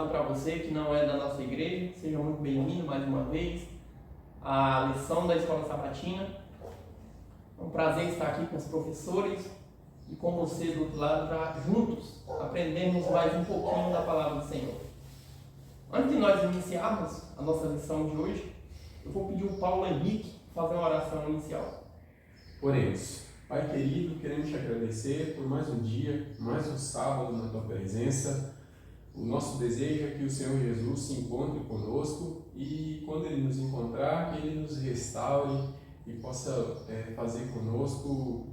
falando para você que não é da nossa igreja, seja muito bem-vindo mais uma vez à lição da Escola Sabatina. É um prazer estar aqui com os professores e com você do outro lado para juntos aprendermos mais um pouquinho da Palavra do Senhor. Antes de nós iniciarmos a nossa lição de hoje, eu vou pedir o Paulo Henrique fazer uma oração inicial. Oremos. Pai querido, queremos te agradecer por mais um dia, mais um sábado na tua presença. O nosso desejo é que o Senhor Jesus se encontre conosco e quando Ele nos encontrar, que Ele nos restaure e possa fazer conosco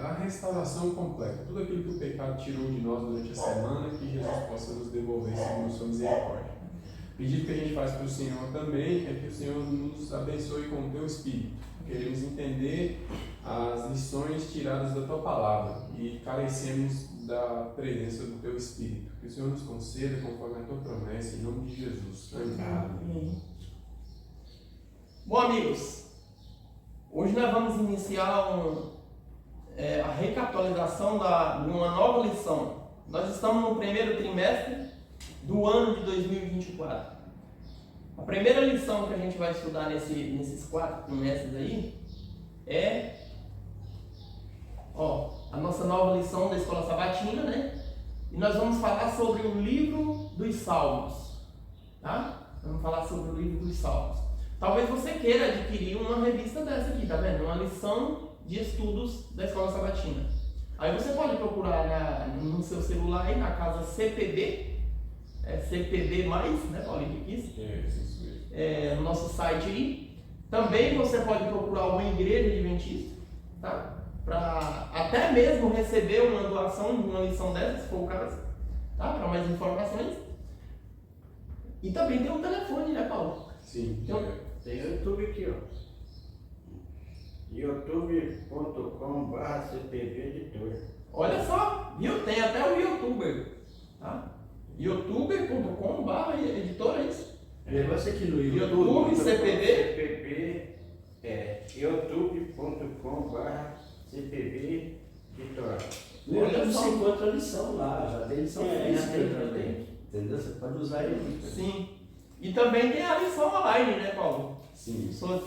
a restauração completa. Tudo aquilo que o pecado tirou de nós durante a semana, que Jesus possa nos devolver segundo sua misericórdia. O pedido que a gente faz para o Senhor também é que o Senhor nos abençoe com o teu Espírito. Queremos entender as lições tiradas da tua palavra e carecemos da presença do teu Espírito. Que o Senhor nos conceda conforme a tua promessa, em nome de Jesus. Amém. Bom, amigos, hoje nós vamos iniciar a recapitulação de uma nova lição. Nós estamos no primeiro trimestre do ano de 2024. A primeira lição que a gente vai estudar nesses 4 trimestres aí é a nossa nova lição da Escola Sabatina, né? E nós vamos falar sobre o livro dos Salmos, tá? Vamos falar sobre o livro dos Salmos. Talvez você queira adquirir uma revista dessa aqui, tá vendo? Uma lição de estudos da Escola Sabatina. Aí você pode procurar no seu celular aí, na casa CPB, CPB+, né, Paulinho, que quis? Isso mesmo. No nosso site aí. Também você pode procurar uma igreja adventista, tá? Para até mesmo receber uma doação de uma lição dessa, se for o caso, tá? Para mais informações. E também tem um telefone, né, Paulo? Sim. Tem o YouTube aqui, ó. youtube.com/cpbeditora. Olha só, viu? Tem até o YouTuber, tá? youtube.com/editora, é isso? Você aqui no YouTube, CPB. youtube.com/cpbeditora. No YouTube você encontra a lição lá, já tem lição física já também. Entendeu? Você pode usar ele. Sim. E também tem a lição online, né, Paulo? Sim. Só...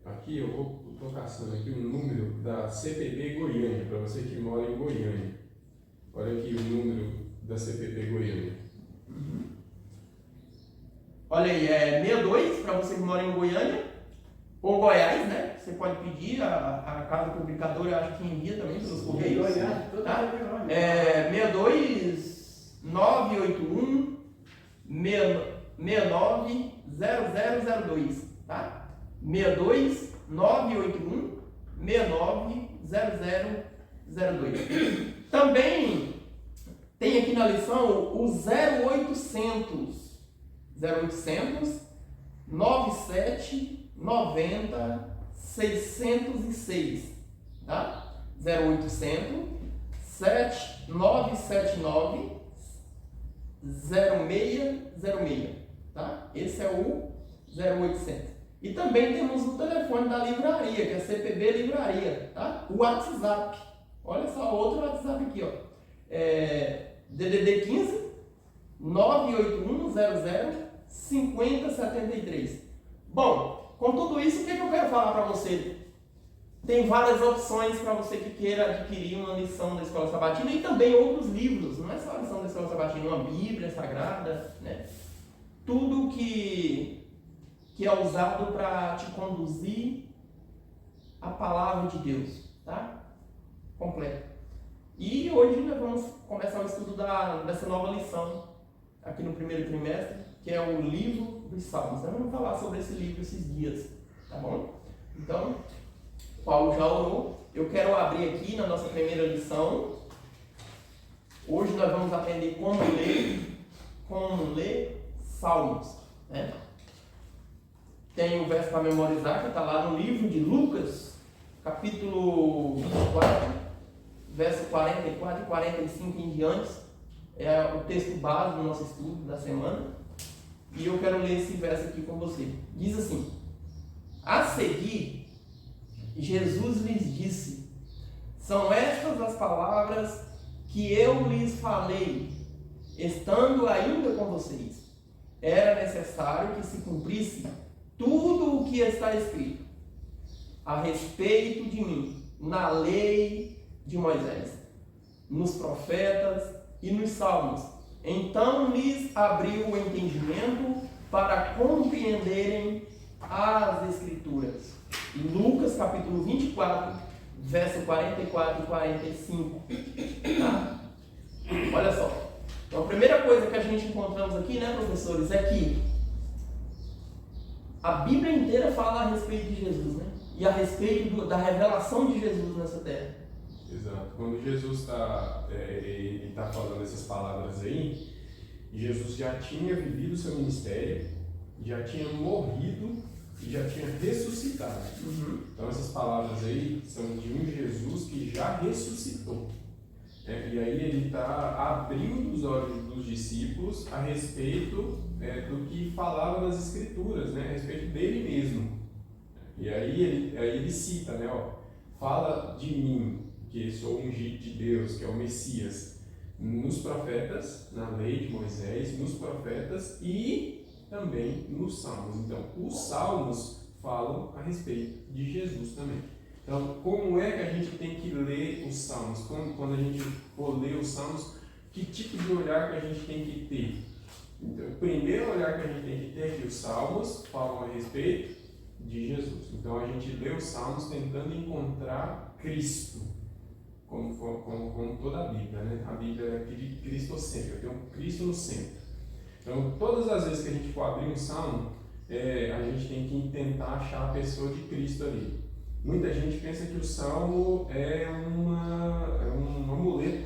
Aqui eu estou caçando aqui um número da CPB Goiânia, para você que mora em Goiânia. Olha aqui o número da CPB Goiânia. Olha aí, 62 para você que mora em Goiânia ou Goiás, né? Você pode pedir, a casa publicadora eu acho que envia também pelos correios. Tá? 62 981 69 0002, tá? 62 981 69 0002. Também tem aqui na lição o 0800 97 90 606, tá? 0800 979 0606, tá? Esse é o 0800. E também temos o telefone da livraria, que é a CPB Livraria, tá? O WhatsApp. Olha só, outro WhatsApp aqui, ó. DDD 15 98100 5073. Bom, com tudo isso, o que eu quero falar para você? Tem várias opções para você que queira adquirir uma lição da Escola Sabatina e também outros livros. Não é só a lição da Escola Sabatina, uma Bíblia Sagrada, né? Tudo que é usado para te conduzir à palavra de Deus, tá? Completo. E hoje nós vamos começar o estudo dessa nova lição aqui no primeiro trimestre, que é o livro dos Salmos. Nós vamos falar sobre esse livro esses dias, tá bom? Então, Paulo já orou. Eu quero abrir aqui na nossa primeira lição. Hoje nós vamos aprender como ler Salmos, né? Tem o verso para memorizar que está lá no livro de Lucas, capítulo 24, verso 44 e 45 em diante. É o texto base do nosso estudo da semana. E eu quero ler esse verso aqui com você. Diz assim: a seguir, Jesus lhes disse: são estas as palavras que eu lhes falei estando ainda com vocês, era necessário que se cumprisse tudo o que está escrito a respeito de mim, na lei de Moisés, nos profetas e nos salmos. Então lhes abriu o entendimento para compreenderem as Escrituras. Lucas capítulo 24, verso 44 e 45. Tá? Olha só. Então a primeira coisa que a gente encontramos aqui, né, professores, é que a Bíblia inteira fala a respeito de Jesus, né? E a respeito da revelação de Jesus nessa terra. Exato. Quando Jesus está falando essas palavras aí, Jesus já tinha vivido o seu ministério, já tinha morrido e já tinha ressuscitado. Então essas palavras aí são de um Jesus que já ressuscitou. E aí ele está abrindo os olhos dos discípulos a respeito do que falava nas Escrituras, né? A respeito dele mesmo. E aí ele cita, né? Fala de mim, que sou ungido de Deus, que é o Messias, nos profetas, na lei de Moisés, nos profetas e também nos salmos. Então, os salmos falam a respeito de Jesus também. Então, como é que a gente tem que ler os salmos? Quando a gente for ler os salmos, que tipo de olhar que a gente tem que ter? Então, o primeiro olhar que a gente tem que ter é que os salmos falam a respeito de Jesus. Então, a gente lê os salmos tentando encontrar Cristo, como toda a Bíblia, né? A Bíblia é cristocêntrica, tem um Cristo no centro. Então, todas as vezes que a gente for abrir um salmo, a gente tem que tentar achar a pessoa de Cristo ali. Muita gente pensa que o salmo é um amuleto,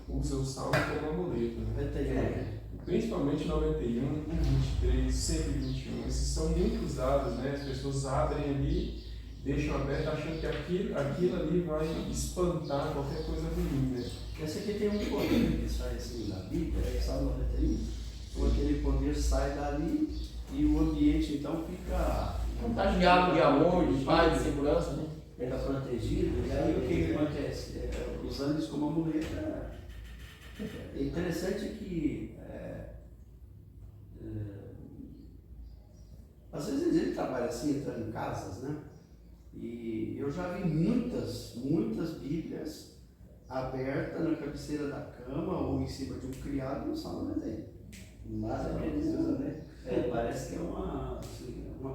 usa o salmo como amuleto, né? Principalmente 91, 23, 121, esses são muito usados, né? As pessoas abrem ali, deixam aberto achando que aquilo ali vai espantar qualquer coisa ruim, né? Esse aqui tem um poder que sai assim da Bíblia, Salmo 91, então aquele poder sai dali e o ambiente então fica contagiado de amor, de paz, de segurança, né? Fica protegido, e aí o que acontece? Usando isso como amuleto, é interessante que às vezes ele trabalha assim, entrando em casas, né? E eu já vi muitas Bíblias abertas na cabeceira da cama ou em cima de um criado no salão dele. Mas é que eles usam, né? Parece que é uma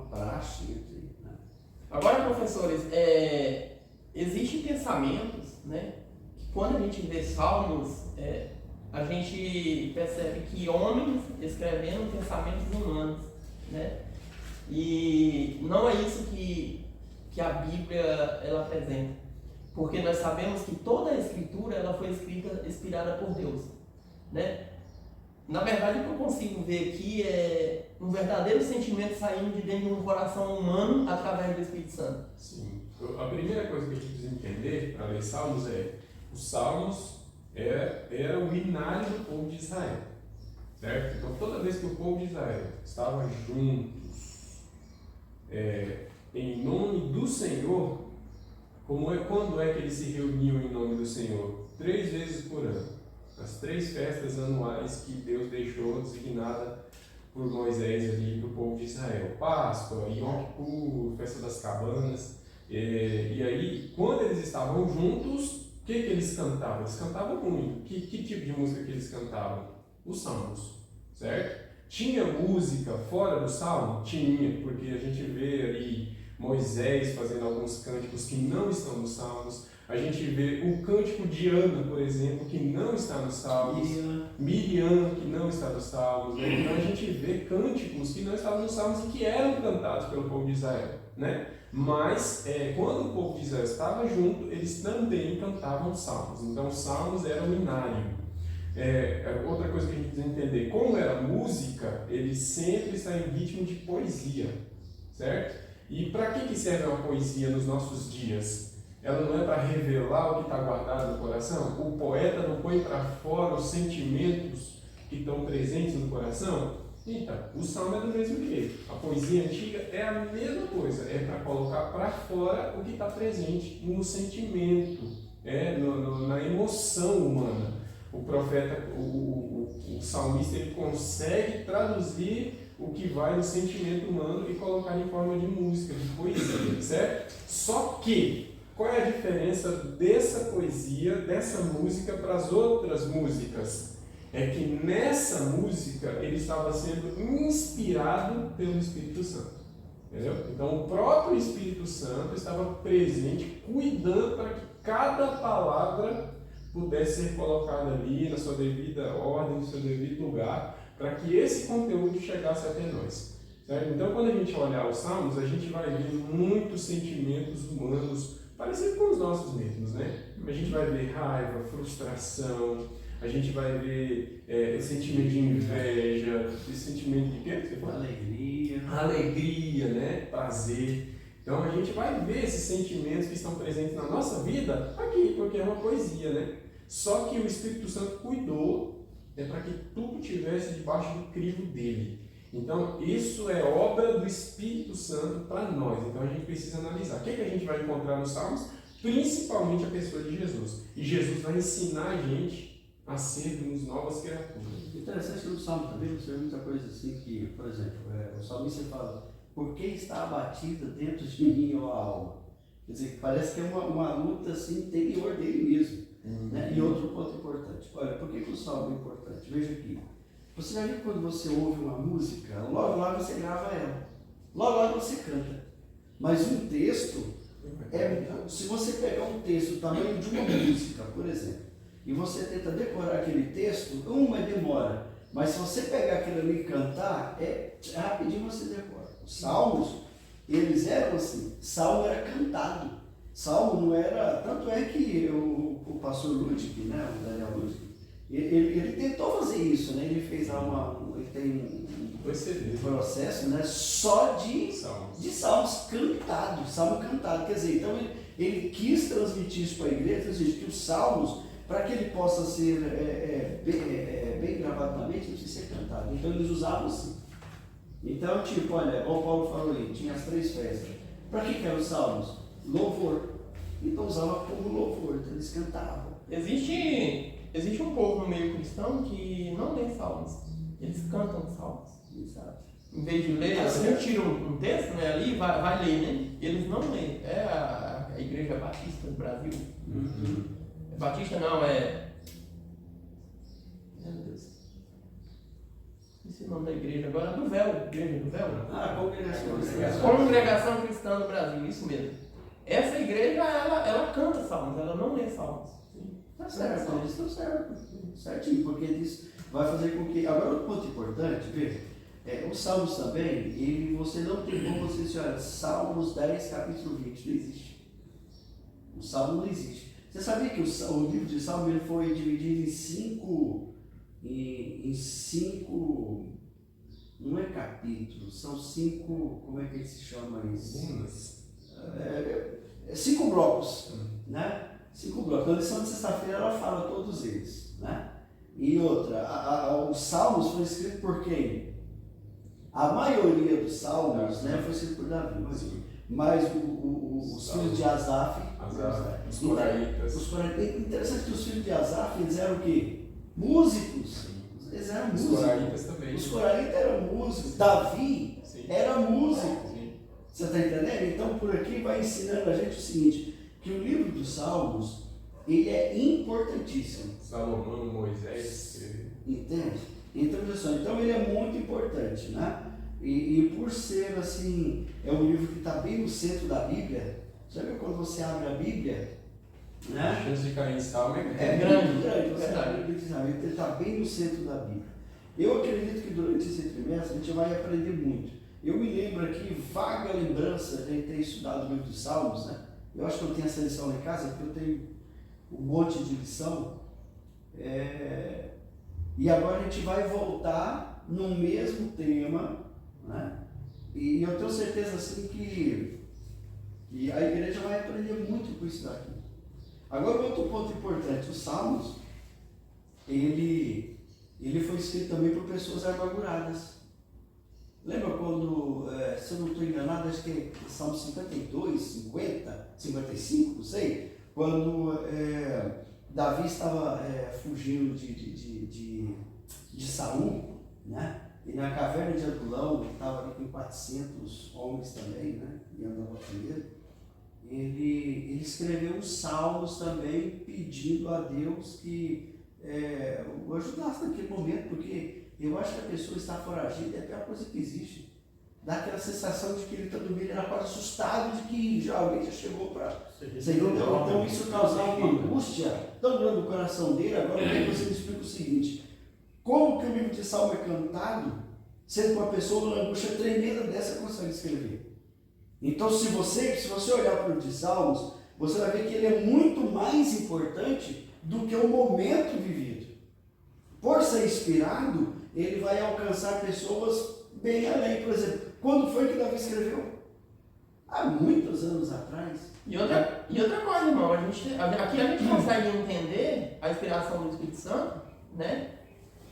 praxe. Assim, né? Agora, professores, existem pensamentos, né? Que quando a gente vê salmos, a gente percebe que homens escrevendo pensamentos humanos, né? E não é isso que a Bíblia ela apresenta, porque nós sabemos que toda a Escritura ela foi escrita inspirada por Deus, né? Na verdade, o que eu consigo ver aqui é um verdadeiro sentimento saindo de dentro de um coração humano através do Espírito Santo. Sim. A primeira coisa que a gente precisa entender para ler Salmos os Salmos era o hinário do povo de Israel, certo? Então, toda vez que o povo de Israel estava juntos, em nome do Senhor, quando é que eles se reuniam em nome do Senhor? 3 vezes por ano. As 3 festas anuais que Deus deixou designada por Moisés ali para o povo de Israel. Páscoa, Yom Kippur, Festa das Cabanas. E aí, quando eles estavam juntos, o que eles cantavam? Eles cantavam muito. Que tipo de música que eles cantavam? Os salmos, certo? Tinha música fora do salmo? Tinha, porque a gente vê ali Moisés fazendo alguns cânticos que não estão nos salmos. A gente vê o cântico de Ana, por exemplo, que não está nos salmos. Miriam, que não está nos salmos. Né? Então a gente vê cânticos que não estavam nos salmos e que eram cantados pelo povo de Israel. Né? Mas quando o povo de Israel estava junto, eles também cantavam salmos. Então os salmos eram o hinário. Outra coisa que a gente precisa entender, como era música, ele sempre está em ritmo de poesia, certo? E para que serve uma poesia nos nossos dias? Ela não é para revelar o que está guardado no coração? O poeta não põe para fora os sentimentos que estão presentes no coração? Então, o salmo é do mesmo jeito. A poesia antiga é a mesma coisa, é para colocar para fora o que está presente no sentimento, na emoção humana. o profeta, o salmista, ele consegue traduzir o que vai no sentimento humano e colocar em forma de música, de poesia, certo? Só que, qual é a diferença dessa poesia, dessa música para as outras músicas? É que nessa música ele estava sendo inspirado pelo Espírito Santo. Entendeu? Então o próprio Espírito Santo estava presente, cuidando para que cada palavra pudesse ser colocada ali na sua devida ordem, no seu devido lugar, para que esse conteúdo chegasse até nós. Certo? Então quando a gente olhar os Salmos, a gente vai ver muitos sentimentos humanos parecidos com os nossos mesmos, né? A gente vai ver raiva, frustração, a gente vai ver sentimento de inveja, esse sentimento de quê? Você fala? Alegria, né? Prazer. Então a gente vai ver esses sentimentos que estão presentes na nossa vida aqui, porque é uma poesia, né? Só que o Espírito Santo cuidou para que tudo tivesse debaixo do crivo dele. Então isso é obra do Espírito Santo para nós. Então a gente precisa analisar. O que a gente vai encontrar nos Salmos? Principalmente a pessoa de Jesus. E Jesus vai ensinar a gente a sermos novas criaturas. Interessante que no Salmo também você vê muita coisa assim que, por exemplo, o salmista fala: por que está abatida dentro de mim, ó alma? Quer dizer, parece que é uma luta assim, interior dele mesmo. Né? E outro ponto importante. Olha, por que o salmo é importante? Veja aqui. Você já viu quando você ouve uma música, logo lá você grava ela. Logo lá você canta. Mas um texto, se você pegar um texto do tamanho de uma música, por exemplo, e você tenta decorar aquele texto, demora. Mas se você pegar aquilo ali e cantar, rapidinho você decora. Os salmos, eles eram assim. Salmo era cantado. Salmo não era... Tanto é que o pastor Ludwig, né, o Daniel Ludwig, ele tentou fazer isso, né? Ele fez ele tem um processo, né, só de salmos cantados. Salmo cantado. Quer dizer, então ele quis transmitir isso para a igreja, ou seja, que os salmos, para que ele possa ser bem gravado na mente, não precisa ser cantado. Então eles usavam assim. Então, tipo, olha, como o Paulo falou aí, tinha as 3 festas. Para que eram os salmos? Louvor. Então usava como louvor, então eles cantavam. Existe um povo no meio cristão que não lê salmos. Eles cantam salmos. Exato. Em vez de ler, a gente tira um texto, né, ali e vai ler, né? Eles não leem. É a Igreja Batista do Brasil. Batista não, meu Deus. Esqueci o nome da igreja agora, do Véu, Igreja do Véu. Congregação Cristã do Brasil, isso mesmo. Essa igreja, ela canta salmos, ela não lê salmos. Tá certo, eles estão certinho, porque eles vai fazer com que... Agora, outro ponto importante, veja, os salmos também, você não tem como você dizer, olha, Salmos 10, capítulo 20, não existe. O salmo não existe. Você sabia que o livro de Salmo ele foi dividido em cinco, não é capítulos, são 5, como é que se chama isso? 5 blocos, né? 5 blocos. A lição de sexta-feira ela fala todos eles, né? E outra, os Salmos foi escrito por quem? A maioria dos Salmos, né, foi escrito por Davi. Mas os filhos de Asaf, os coraitas. Interessante que os filhos de Asaf, eles eram o quê? Músicos. Eles eram músicos. Os coraitas também. Os coraitas eram músicos. Davi era músico. Você está entendendo? Então, por aqui vai ensinando a gente o seguinte, que o livro dos Salmos, ele é importantíssimo. Salomão, Moisés. Entende? Então ele é muito importante, né? E por ser assim, é um livro que está bem no centro da Bíblia. Sabe quando você abre a Bíblia, né? A chance de cair em salmo é grande. Você abre a Bíblia, ele está bem no centro da Bíblia. Eu acredito que durante esse trimestre a gente vai aprender muito. Eu me lembro aqui, vaga lembrança de ter estudado o livro dos Salmos, né? Eu acho que eu tenho essa lição lá em casa, porque eu tenho um monte de lição. E agora a gente vai voltar no mesmo tema, né? E eu tenho certeza assim que a igreja vai aprender muito com isso daqui. Agora, outro ponto importante, os Salmos, ele foi escrito também por pessoas amarguradas. Lembra quando, se eu não estou enganado, acho que é Salmo 52, 50, 55, não sei, quando Davi estava fugindo de Saul, né? E na caverna de Adulão, que estava ali com 400 homens também, né? E andava com ele escreveu os salmos também, pedindo a Deus que o ajudasse naquele momento, porque eu acho que a pessoa está foragida é a pior coisa que existe. Dá aquela sensação de que ele está dormindo, ele era quase assustado de que alguém já chegou para... Senhor, então isso causava uma angústia tão grande no coração dele. Agora eu quero que você me explique o seguinte: como que o livro de Salmo é cantado, sendo que uma pessoa numa angústia tremenda dessa consegue escrever? Então, se você olhar para o livro de Salmos, você vai ver que ele é muito mais importante do que o momento vivido. Por ser inspirado, ele vai alcançar pessoas bem além. Por exemplo, quando foi que Davi escreveu? Há muitos anos atrás. E outra coisa, irmão, aqui a gente consegue entender a inspiração do Espírito Santo, né?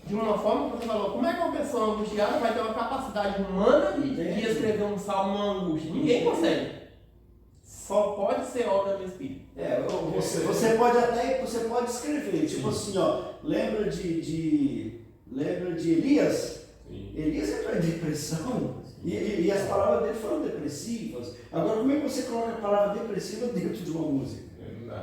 De uma forma que você falou, como é que uma pessoa angustiada vai ter uma capacidade humana de escrever um salmo uma angústia? Ninguém consegue. Só pode ser obra do Espírito. Você pode escrever, tipo assim, ó, lembra de Elias? Sim. Elias entrou em depressão e as palavras dele foram depressivas. Agora, como é que você coloca a palavra depressiva dentro de uma música?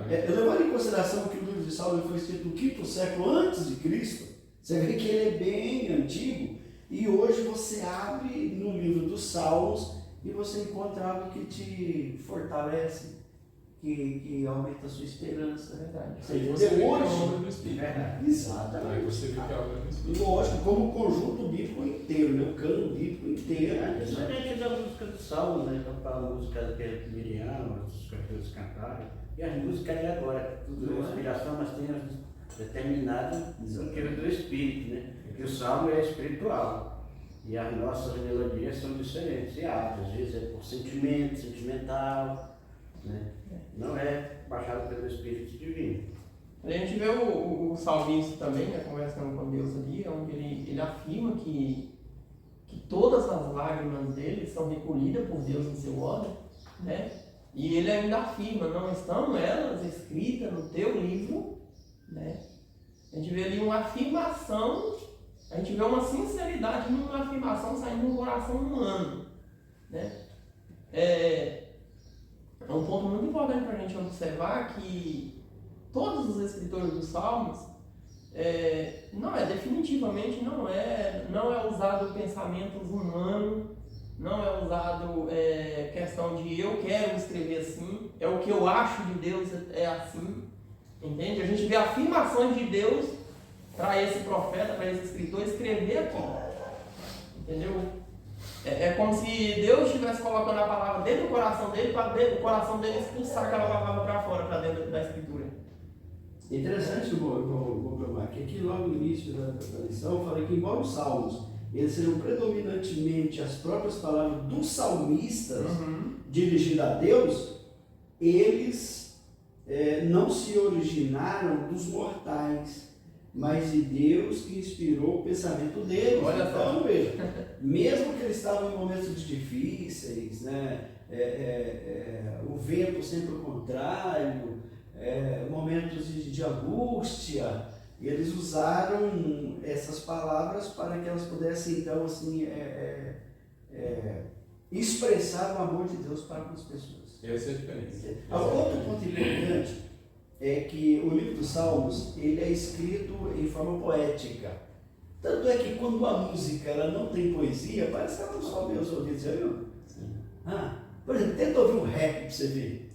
Levando em consideração que o livro de Salmos foi escrito no 5º século antes de Cristo, você vê que ele é bem antigo, e hoje você abre no livro dos Salmos e você encontra algo que te fortalece, que aumenta a sua esperança. Verdade. Você vê que é a obra do Espírito. Exatamente. Aí você vê que é a obra do Espírito. Lógico, como o conjunto bíblico inteiro, né? O cano bíblico inteiro. Isso a gente da música dos Salmos, né? Então, para a música que é Miriam, os cantores cantaram. E as músicas aí agora, tudo é inspiração, mas tem determinado do Espírito, né? Porque o Salmo é espiritual. E as nossas melodias são diferentes. E às vezes é por sentimento, sentimental, né? Não é baixado pelo Espírito Divino. A gente vê o salmista também, né, conversando com Deus ali, onde ele afirma que todas as lágrimas dele são recolhidas por Deus em seu ódio, né? E ele ainda afirma, não estão elas escritas no teu livro, né? A gente vê ali uma afirmação, a gente vê uma sinceridade numa afirmação saindo do coração humano, né? É um ponto muito importante para a gente observar que todos os escritores dos Salmos, definitivamente não é usado pensamentos humanos, não é usado questão de eu quero escrever assim, é o que eu acho de Deus é assim, entende? A gente vê afirmações de Deus para esse profeta, para esse escritor escrever aqui, entendeu? É como se Deus estivesse colocando a palavra dentro do coração dele, para o coração dele expulsar aquela palavra para fora, para dentro da escritura. Interessante, vou provar que aqui logo no início da lição eu falei que embora os salmos eles sejam predominantemente as próprias palavras dos salmistas dirigidas a Deus, eles não se originaram dos mortais, mas de Deus que inspirou o pensamento deles. Olha só. Então, veja, mesmo que eles estavam em momentos difíceis, né, o vento sempre ao contrário, momentos de angústia, eles usaram essas palavras para que elas pudessem, então, assim, expressar o amor de Deus para as pessoas. Essa é a diferença. Outro ponto importante é que o livro dos Salmos ele é escrito em forma poética. Tanto é que quando a música ela não tem poesia, parece que ela não sobe aos ouvidos, já viu? Por exemplo, tenta ouvir um rap para você ver.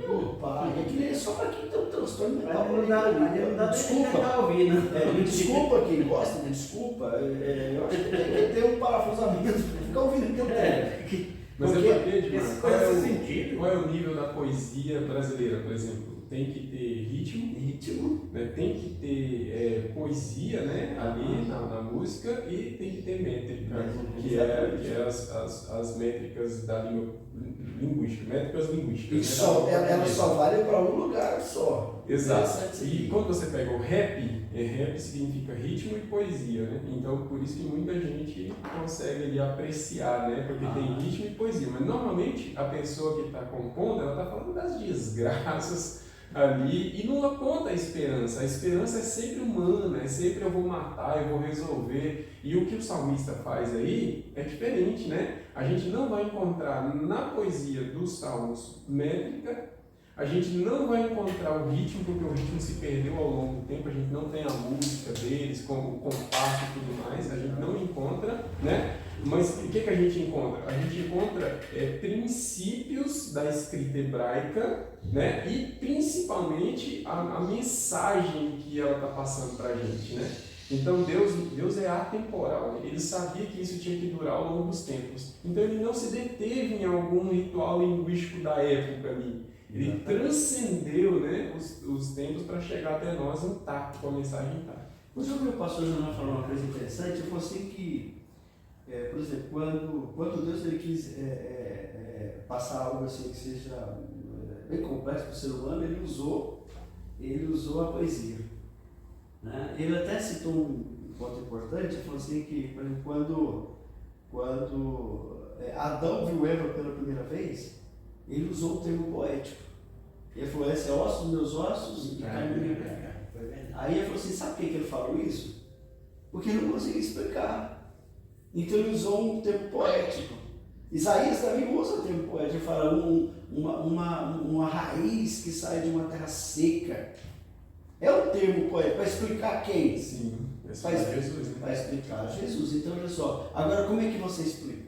Opa, é só para quem tem um transtorno mental. Desculpa quem gosta, desculpa. Eu acho que tem que ter um parafusamento para ficar ouvindo aquilo. Mas é porque, qual é o nível da poesia brasileira, por exemplo? Tem que ter ritmo, né? Tem que ter poesia, né? Ali na música, e tem que ter métrica, que é as métricas da língua linguística, métricas linguísticas. E elas só valem para um lugar só. Exato. E quando você pega o rap significa ritmo e poesia, né? Então por isso que muita gente consegue ali apreciar, né? Porque tem ritmo e poesia, mas normalmente a pessoa que está compondo, ela está falando das desgraças, ali e não aponta a esperança. A esperança é sempre humana, é sempre eu vou matar, eu vou resolver. E o que o salmista faz aí é diferente, né? A gente não vai encontrar na poesia dos salmos métrica, a gente não vai encontrar o ritmo, porque o ritmo se perdeu ao longo do tempo, a gente não tem a música deles, com o compasso e tudo mais, a gente não encontra, né? Mas o que a gente encontra? A gente encontra princípios da escrita hebraica, né? E principalmente a mensagem que ela está passando para a gente, né? Então Deus é atemporal, né? Ele sabia que isso tinha que durar ao longo dos tempos. Então ele não se deteve em algum ritual linguístico da época ali. Ele transcendeu, né, os tempos para chegar até nós intacto, com a mensagem intacta. Você ouviu o pastor Jonas falar uma coisa interessante? Ele falou assim que, por exemplo, quando Deus ele quis passar algo assim que seja bem complexo para o ser humano, ele usou a poesia. Né? Ele até citou um ponto importante, ele falou assim que, por exemplo, quando Adão viu Eva pela primeira vez, ele usou o termo poético. Ele falou, esse é osso dos meus ossos e carne da minha carne. Aí ele falou assim, sabe por que ele falou isso? Porque ele não conseguia explicar. Então ele usou um termo poético. Isaías também usa o termo poético. Ele fala uma raiz que sai de uma terra seca. É um termo poético. Para explicar quem? Sim, para explicar Jesus. Então olha só, agora como é que você explica?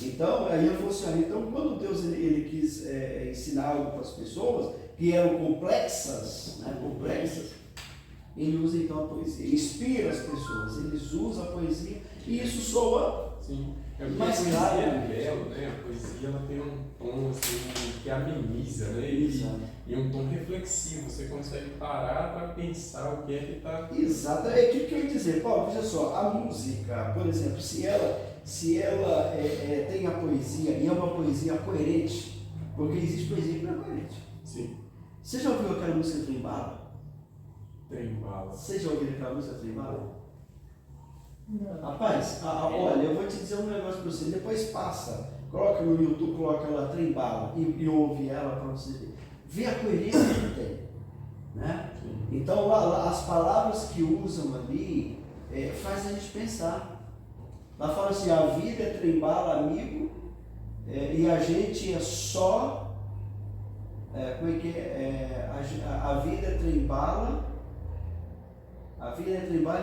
Então, aí ele falou assim, então quando Deus ele quis ensinar algo para as pessoas que eram complexas, ele usa então a poesia, ele inspira as pessoas, eles usam a poesia e isso soa. Sim. Mas a poesia é belo, né? A poesia ela tem um tom assim, que ameniza, né? E um tom reflexivo, você consegue parar para pensar o que é que está... Exato, é aquilo que eu ia dizer, Paulo, veja só, a música, por exemplo, se ela tem a poesia e é uma poesia coerente, porque existe poesia que não é coerente. Sim. Você já ouviu aquela música Trembala? Trembala. Você já ouviu aquela música Trembala? Rapaz, olha, eu vou te dizer um negócio para você, depois passa, coloca no YouTube, coloca lá Trembala e ouve ela para você ver. Vê a coerência que tem. Né? Então lá, as palavras que usam ali faz a gente pensar. Lá fala assim, a vida é trembala, amigo, e a gente é só, como é que é? A vida é trembala,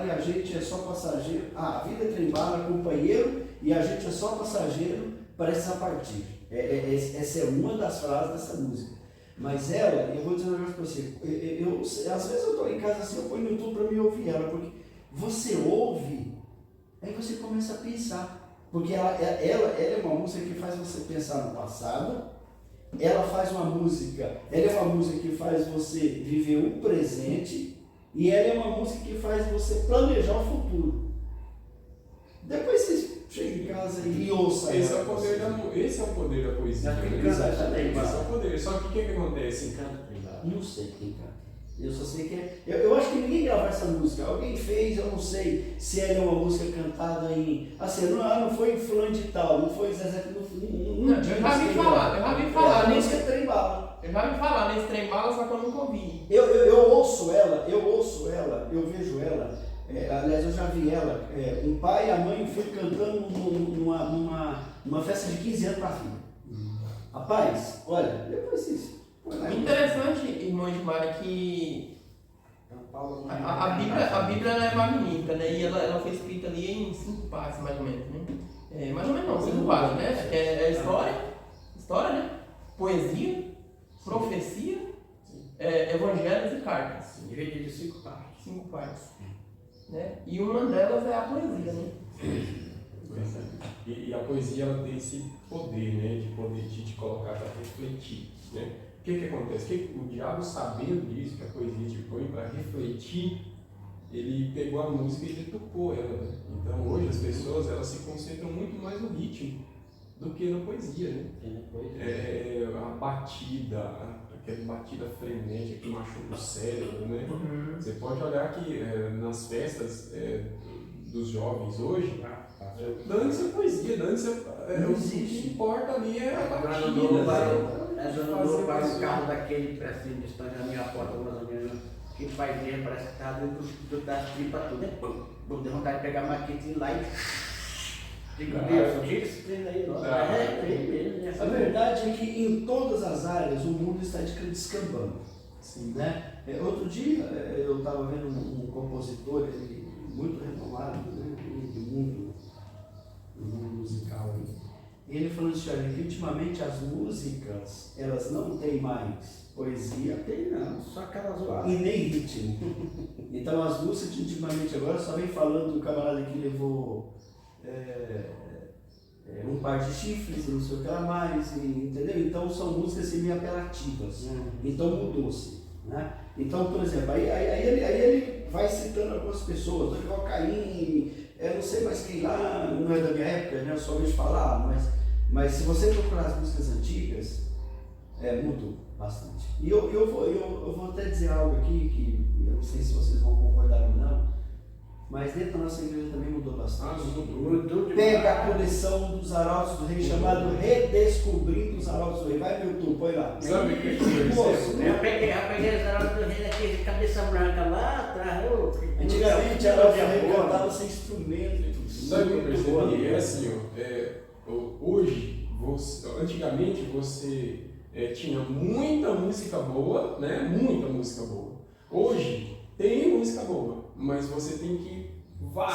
e a gente é só passageiro. A vida é trembala, companheiro, e a gente é só passageiro, prestes a partir. Essa é uma das frases dessa música. Mas ela, eu vou dizer um negócio para você, às vezes eu estou em casa assim, eu ponho no YouTube para me ouvir ela, porque você ouve, aí você começa a pensar, porque ela é uma música que faz você pensar no passado, ela é uma música que faz você viver o presente, e ela é uma música que faz você planejar o futuro. Depois vocês chegam em casa e ouçam. Esse é o poder da poesia. Exatamente. Esse é o poder. Só que o que acontece? Não sei quem canta. Eu só sei que é. Eu acho que ninguém gravou essa música. Alguém fez, eu não sei se ela é uma música cantada em. Assim, não foi em fulano de tal, não foi Zezé. Eu já vi falar. A música é Trembala. Eu já vi falar nesse Trembala, só que eu nunca ouvi. Eu ouço ela, eu vejo ela. Aliás, eu já vi ela. Um pai e a mãe e o filho cantando numa festa de 15 anos para a filha. Rapaz, olha, depois isso. O interessante, irmão Edmar, é que a Bíblia ela é magnífica, né? E ela foi escrita ali em 5 partes, mais ou menos, né? Mais ou menos não, 5 partes, né? É história, né? Poesia, profecia, evangelhos e cartas. Dividido em 5 partes. 5 partes. Né? E uma delas é a poesia, né? E a poesia ela tem esse poder, né? De poder te colocar para refletir, né? O que acontece? O diabo, sabendo disso, que a poesia te põe para refletir, ele pegou a música e deturpou ela, né? Então hoje as pessoas elas se concentram muito mais no ritmo do que na poesia, né? A batida, aquela batida frenética que machuca o cérebro, né? Você pode olhar que nas festas dos jovens hoje, dane-se a poesia, o que importa ali é a batida. Essa de eu fazer não para um pessoa- carro daquele, assim, distante da minha porta, mais ou menos. Que pai dele parece que estava dentro das tripas tudo. Pum, deu vontade de pegar a maquete e ir lá e. Digo, Deus, tira esse trem aí, nossa. É, tem mesmo. A verdade é que em todas as áreas o mundo está descambando. Sim. Né? Outro dia eu estava vendo um compositor ele, muito renomado, né? do mundo musical. E ele falando assim, olha, que ultimamente as músicas elas não têm mais poesia, Tem não, só aquela zoada. e nem ritmo. Então as músicas de ultimamente agora só vem falando do camarada que levou um par de chifres, não sei o que lá mais, entendeu? Então são músicas assim, meio apelativas. Então mudou-se. Né? Então, por exemplo, aí ele vai citando algumas pessoas, Dorival Caymmi, não sei mais quem lá, não é da minha época, né? Eu só vejo falar, mas se você procurar as músicas antigas, mudou bastante. E eu vou até dizer algo aqui, que eu não sei se vocês vão concordar ou não, mas dentro da nossa igreja também mudou bastante. Mudou Pega a coleção dos Arautos do Rei, chamado Redescobrindo os Arautos do Rei. Vai no YouTube, põe lá. Sabe o que eu Moço, percebo? Eu peguei os Arautos do Rei daquele cabeça branca lá atrás. Antigamente a Arautos do Rei cantava sem instrumento. Sabe o que eu Muito boa, percebi? né? É assim, hoje, antigamente você tinha muita música boa, né? Muita música boa. Hoje tem música boa, mas você tem que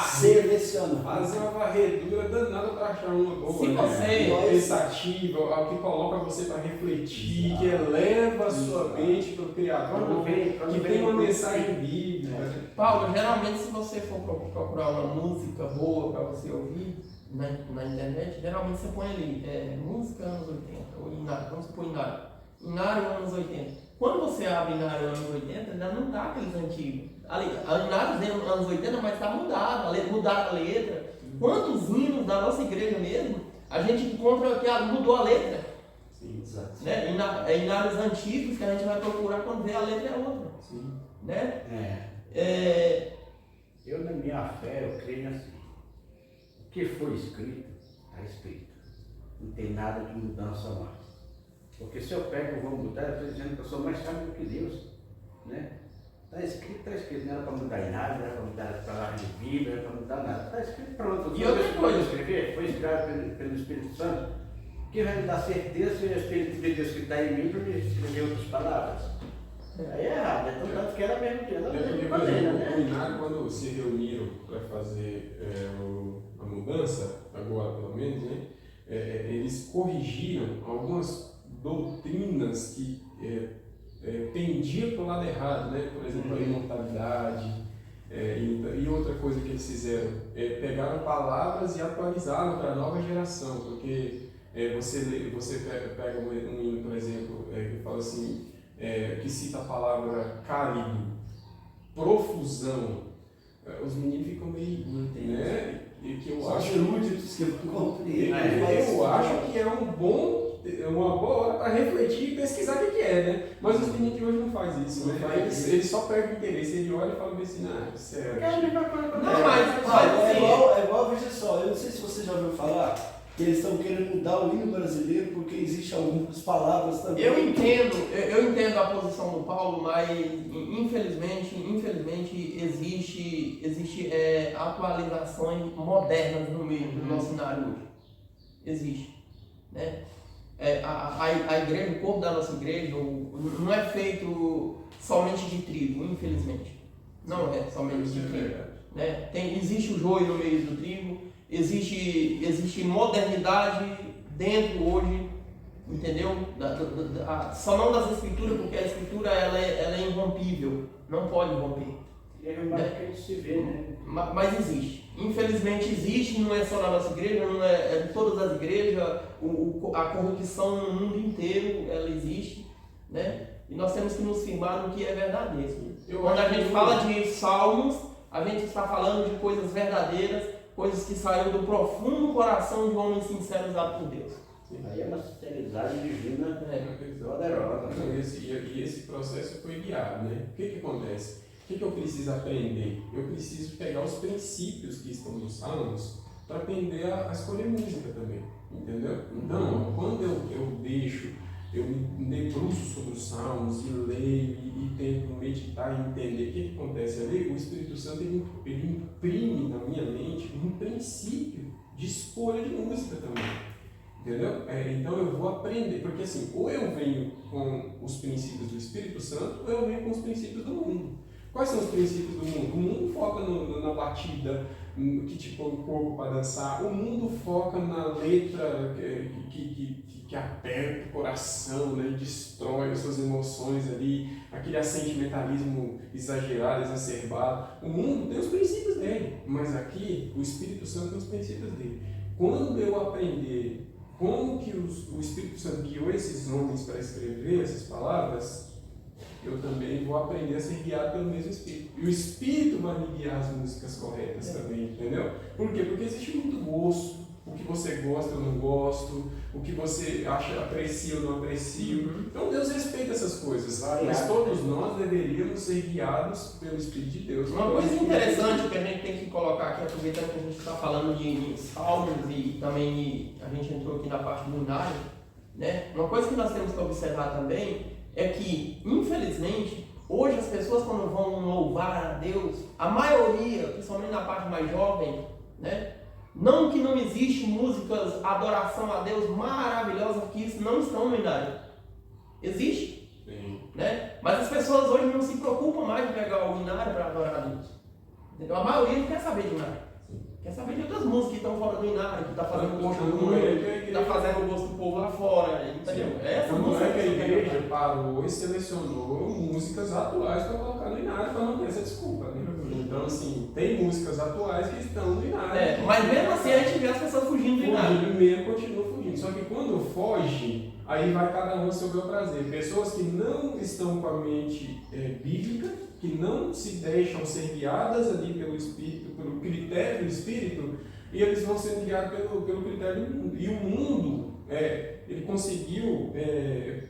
Selecionar. fazer uma varredura danada para achar uma boa. Se você- pensativa, algo que coloca você para refletir, que eleva a sua mente para o Criador, que tem uma mensagem bíblica. Paulo, geralmente se você for procurar uma música boa para você ouvir na internet, geralmente você põe ali, música anos 80, ou Inário, vamos supor Inário anos 80. Quando você abre Inário anos 80, ainda não dá aqueles antigos. Inário anos 80, mas está mudado, mudaram a letra. Quantos hinos da nossa igreja mesmo, a gente encontra que mudou a letra. Sim, Exato. Né? Inários antigos que a gente vai procurar quando vê a letra é outra. sim. Né? Eu, na minha fé, eu creio assim. O que foi escrito, está escrito. Não tem nada de mudança mais. Porque se eu pego e vou mudar, eu estou dizendo que eu sou mais sábio do que Deus. Né? Está escrito. Não era para mudar em nada, não era para mudar as palavras de Bíblia, não era para mudar nada. Está escrito, pronto. E outra coisa, escrever, foi escrito pelo Espírito Santo, que vai me dar certeza se o Espírito de Deus que está em mim para me escrever outras palavras. Aí é errado, então tanto que era mesmo que ela Porque, por fazendo, exemplo, o né? Inário, quando se reuniram para fazer a mudança, agora pelo menos, né, eles corrigiram algumas doutrinas que pendiam para o lado errado, né? Por exemplo, a imortalidade. E outra coisa que eles fizeram, pegaram palavras e atualizaram para a nova geração, porque você pega um hino, por exemplo, que fala assim, que cita a palavra cálido, profusão, os meninos ficam meio, né? E que eu Só acho, eruditos que eu compreendo. eu acho que é uma boa hora para refletir e pesquisar o que é, né? Mas os meninos de hoje não fazem isso, né? Não faz Eles só perdem o interesse, ele olha e fala assim, sério. Não, mas É igual, veja só, eu não sei se você já ouviu falar que eles estão querendo mudar o hino brasileiro porque existem algumas palavras também. eu entendo a posição do Paulo, mas infelizmente existe atualizações modernas no meio do nosso cenário hoje. Existe. Né? A igreja, o corpo da nossa igreja, não é feito somente de trigo, infelizmente. Não é somente de trigo. Né? Existe o joio no meio do trigo, existe modernidade dentro hoje, entendeu? Só não das escrituras, porque a escritura ela é irrompível, não pode romper. É mais que a gente se vê, né? Mas existe. Infelizmente existe, não é só na nossa igreja, não é em todas as igrejas, a corrupção no mundo inteiro, ela existe, né? E nós temos que nos firmar no que é verdadeiro. Quando a gente fala de salmos, a gente está falando de coisas verdadeiras, coisas que saíram do profundo coração de homens sinceros dados por Deus. Aí é uma sinceridade divina Poderosa. E esse processo foi guiado, né? O que acontece? O que eu preciso aprender? Eu preciso pegar os princípios que estão nos salmos para aprender a escolher música também, entendeu? Então, quando eu deixo eu me debruço sobre os salmos e leio e tento meditar e entender o que acontece ali, o Espírito Santo ele imprime na minha mente um princípio de escolha de música também. Entendeu? Então eu vou aprender, porque assim, ou eu venho com os princípios do Espírito Santo, ou eu venho com os princípios do mundo. Quais são os princípios do mundo? O mundo foca na batida, que te põe o corpo para dançar. O mundo foca na letra que aperta o coração, né? Destrói as suas emoções ali, aquele assentimentalismo exagerado, exacerbado. O mundo tem os princípios dele, mas aqui o Espírito Santo tem os princípios dele. Quando eu aprender como que o Espírito Santo guiou esses homens para escrever essas palavras, eu também vou aprender a ser guiado pelo mesmo Espírito. E o Espírito vai me guiar as músicas corretas também, entendeu? Por quê? Porque existe muito gosto. O que você gosta, eu não gosto. O que você acha, aprecia, eu não aprecio. Então Deus respeita essas coisas, sabe? Mas todos nós deveríamos ser guiados pelo Espírito de Deus. Uma coisa interessante que a gente tem que colocar aqui, aproveitando que a gente está falando de salmos e também a gente entrou aqui na parte do hinário, né? Uma coisa que nós temos que observar também é que, infelizmente, hoje as pessoas quando vão louvar a Deus, a maioria, principalmente na parte mais jovem, né? Não que não existe músicas, adoração a Deus maravilhosas, que isso não estão no hinário. Existe. Sim. Né? Mas as pessoas hoje não se preocupam mais de pegar o hinário para adorar a Deus. Entendeu? A maioria não quer saber de hinário. Quer saber de outras músicas que estão fora do hinário, que está fazendo o gosto do mundo, que está fazendo o gosto do povo lá fora. Entendeu? Essa música que a igreja parou e selecionou músicas atuais para colocar no hinário, para não ter essa desculpa. Né? Então, assim, tem músicas atuais que estão no hinário. Mas mesmo assim a gente vê as pessoas fugindo do hinário. Fugindo mesmo, continua fugindo. Só que quando foge, aí vai cada um ao seu bel prazer. Pessoas que não estão com a mente bíblica, que não se deixam ser guiadas ali pelo Espírito, pelo critério do Espírito, e eles vão sendo guiados pelo critério do mundo. E o mundo, ele conseguiu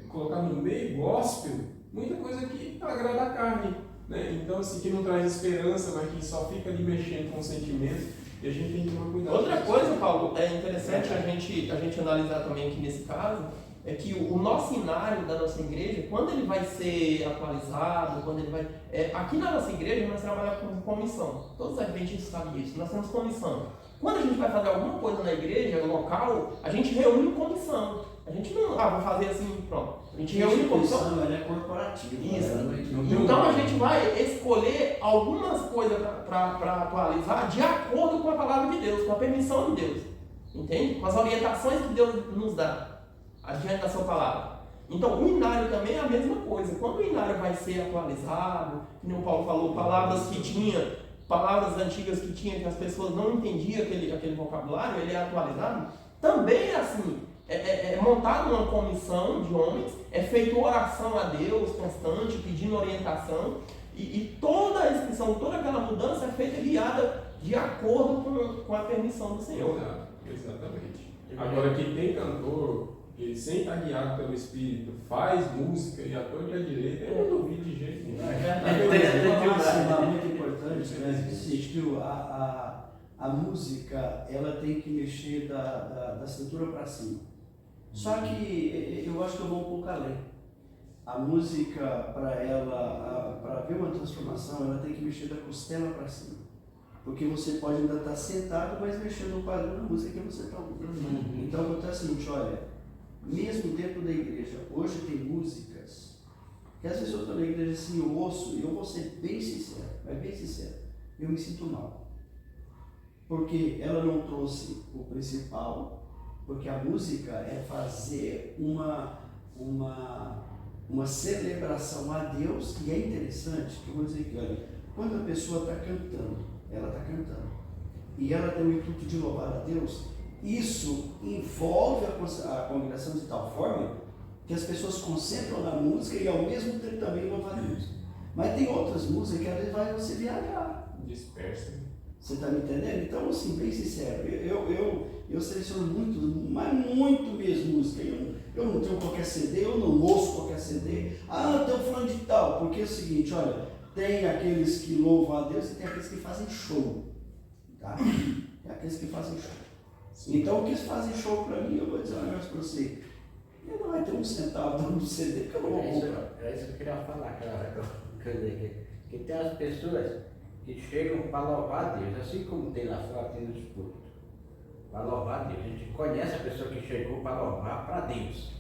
colocar no meio gospel muita coisa que agrada a carne, né? Então, assim, que não traz esperança, mas que só fica ali mexendo com os sentimentos, e a gente tem que tomar cuidado. Outra coisa, Paulo, é interessante a gente analisar também aqui nesse caso, é que o nosso hinário da nossa igreja, quando ele vai ser atualizado, quando ele vai... aqui na nossa igreja nós trabalhamos com comissão. Todos os adventistas sabem disso, nós temos comissão. Quando a gente vai fazer alguma coisa na igreja, local, a gente reúne comissão. A gente não, vou fazer assim, pronto. A gente reúne comissão. Ela é corporativa. Isso. Então a gente vai escolher algumas coisas para atualizar de acordo com a palavra de Deus, com a permissão de Deus. Entende? Com as orientações que Deus nos dá adiante da sua palavra. Então o hinário também é a mesma coisa. Quando o hinário vai ser atualizado, como o Paulo falou, palavras antigas que tinha, que as pessoas não entendiam aquele vocabulário, ele é atualizado. Também é assim, é montado uma comissão de homens, é feita oração a Deus constante, pedindo orientação, e toda a inscrição, toda aquela mudança é feita guiada de acordo com a permissão do Senhor. Exatamente. Agora, quem tem cantor, que sem estar guiado pelo Espírito, faz música e ator de direita, eu não duvido de jeito nenhum. Tem uma máxima muito importante, né? Que a música, ela tem que mexer da cintura para cima. Só que eu acho que eu vou um pouco além. A música, para ver uma transformação, ela tem que mexer da costela para cima. Porque você pode ainda estar sentado, mas mexendo no padrão da música que você está ouvindo. Então acontece o seguinte, olha, mesmo dentro da igreja, hoje tem músicas que às vezes eu estou na igreja assim, eu ouço, e eu vou ser bem sincero, mas bem sincero, eu me sinto mal. Porque ela não trouxe o principal, porque a música é fazer uma celebração a Deus, e é interessante, que eu vou dizer que, olha, quando a pessoa está cantando, ela está cantando, e ela tem o intuito de louvar a Deus, isso envolve a congregação de tal forma que as pessoas concentram na música e ao mesmo tempo também louvam a Deus. Mas tem outras músicas que às vezes vai você viajar. Dispersa. Você está me entendendo? Então, assim, bem sincero, eu seleciono muito, mas muito mesmo música. Eu não tenho qualquer CD, eu não ouço qualquer CD. Estou falando de tal, porque é o seguinte, olha, tem aqueles que louvam a Deus e tem aqueles que fazem show. Tá? Tem aqueles que fazem show. Então, o que fazem show para mim, eu vou dizer um negócio para você. ele não vai ter um centavo no CD, porque eu não vou comprar. É isso que eu queria falar, cara. Quer dizer, que tem as pessoas que chegam para louvar a Deus, assim como tem lá fora, tem nos cultos, para louvar a Deus. A gente conhece a pessoa que chegou para louvar para Deus,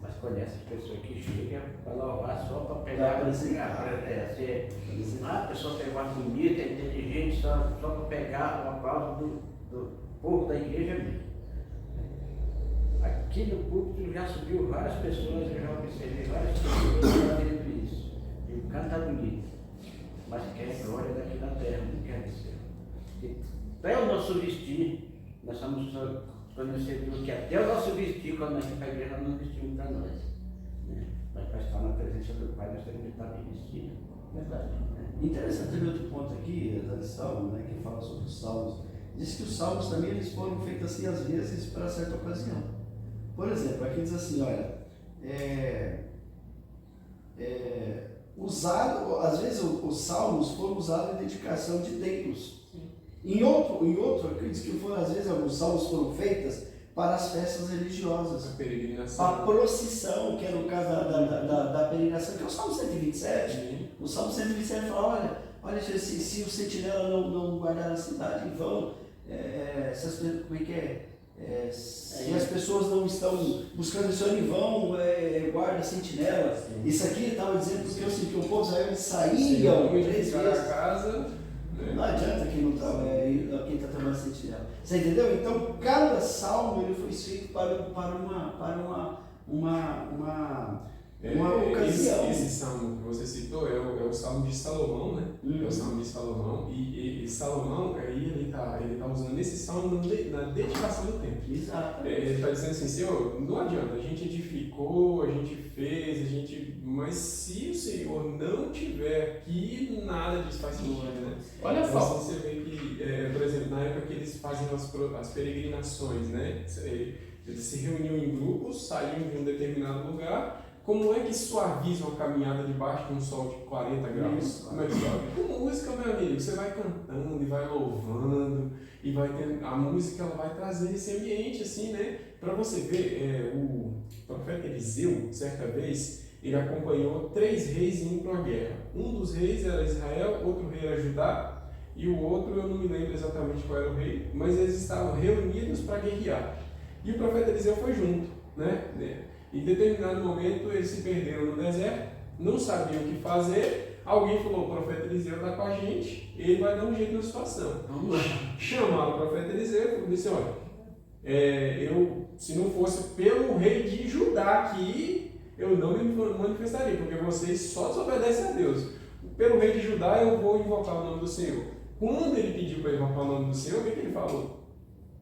mas conhece as pessoas que chegam para louvar só para pegar a pessoa pegou uma bonita, inteligente, só para pegar o aplauso do povo da igreja mesmo. Aqui no púlpito já subiu várias pessoas, eu já observei várias pessoas fazendo isso. E o canto está bonito, mas quer glória daqui na terra, não quer dizer. Até o nosso vestir, nós estamos conhecendo que até o nosso vestir, quando nós vamos para a igreja, nós não vestimos para nós. Né? Mas para estar na presença do Pai, nós temos que estar bem vestidos. Verdade. Interessante também outro ponto aqui, da Salmo, né, que fala sobre os salmos. Diz que os salmos também eles foram feitos assim, às vezes, para certa ocasião. Por exemplo, aqui diz assim, olha, às vezes os salmos foram usados em dedicação de templos. Em outro, aqui diz que às vezes alguns salmos foram feitos para as festas religiosas. A peregrinação. A procissão, que era o caso da peregrinação, que é o Salmo 127. Sim. O Salmo 127 fala, olha se o sentinela não guardar a cidade, vão, como é que é? Se as pessoas não estão buscando o Senhor em vão, guarda a sentinela. Sim. Isso aqui estava dizendo porque eu senti que o povo de Israel saíam 3 vezes. Casa, né? Não adianta quem não estava, quem está tomando sentinela. Você entendeu? Então, cada salmo ele foi escrito para uma ocasião. Esse salmo que você citou é o salmo de Salomão, né? É o salmo de Salomão. E Salomão, aí ele tá usando esse salmo na dedicação do templo. Exato. Ele está dizendo assim, Senhor, não adianta, a gente edificou, a gente fez, mas se o Senhor não tiver aqui, nada disso faz sentido, né? Olha só. Então, você vê que, por exemplo, na época que eles faziam as peregrinações, né? Eles se reuniam em grupos, saíam de um determinado lugar. Como é que suaviza uma caminhada debaixo de um sol de 40 graus? Como é que suaviza? Com música, meu amigo, você vai cantando e vai louvando, e vai tendo, a música ela vai trazer esse ambiente assim, né? Para você ver, o profeta Eliseu, certa vez, ele acompanhou 3 reis indo para uma guerra. Um dos reis era Israel, outro rei era Judá, e o outro eu não me lembro exatamente qual era o rei, mas eles estavam reunidos para guerrear. E o profeta Eliseu foi junto, né? Em determinado momento eles se perderam no deserto, não sabiam o que fazer. Alguém falou: o profeta Eliseu está com a gente, ele vai dar um jeito na situação. Vamos lá. Chamaram o profeta Eliseu e disse: olha, se não fosse pelo rei de Judá aqui, eu não me manifestaria, porque vocês só desobedecem a Deus. Pelo rei de Judá eu vou invocar o nome do Senhor. Quando ele pediu para invocar o nome do Senhor, o que ele falou?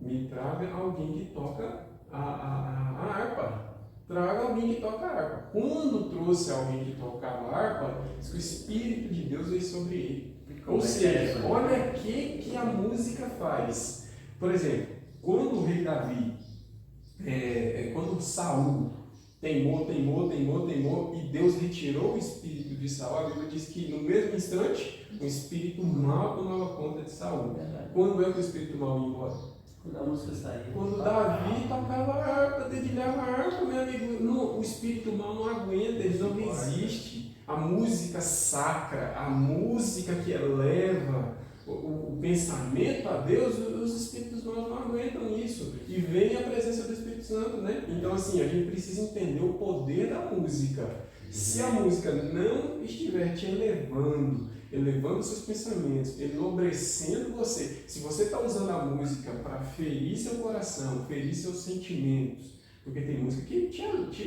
Me traga alguém que toca a harpa. Traga alguém que toca a harpa. Quando trouxe alguém que tocava a harpa, o Espírito de Deus veio sobre ele. Ou seja, olha o que a música faz. Por exemplo, quando o rei Davi, quando Saul teimou, e Deus retirou o espírito de Saul, a Bíblia diz que no mesmo instante, o espírito mau tomava conta de Saul. Quando é que o espírito mau ia embora? Quando a música saía. Quando Davi tocava a harpa, dedilhava a harpa, meu amigo, o espírito mal não aguenta, ele não resiste. A música sacra, a música que eleva o pensamento a Deus, os espíritos maus não aguentam isso. E vem a presença do Espírito Santo, né? Então, assim, a gente precisa entender o poder da música. Se a música não estiver te elevando seus pensamentos, enobrecendo você, se você está usando a música para ferir seu coração, ferir seus sentimentos, porque tem música que te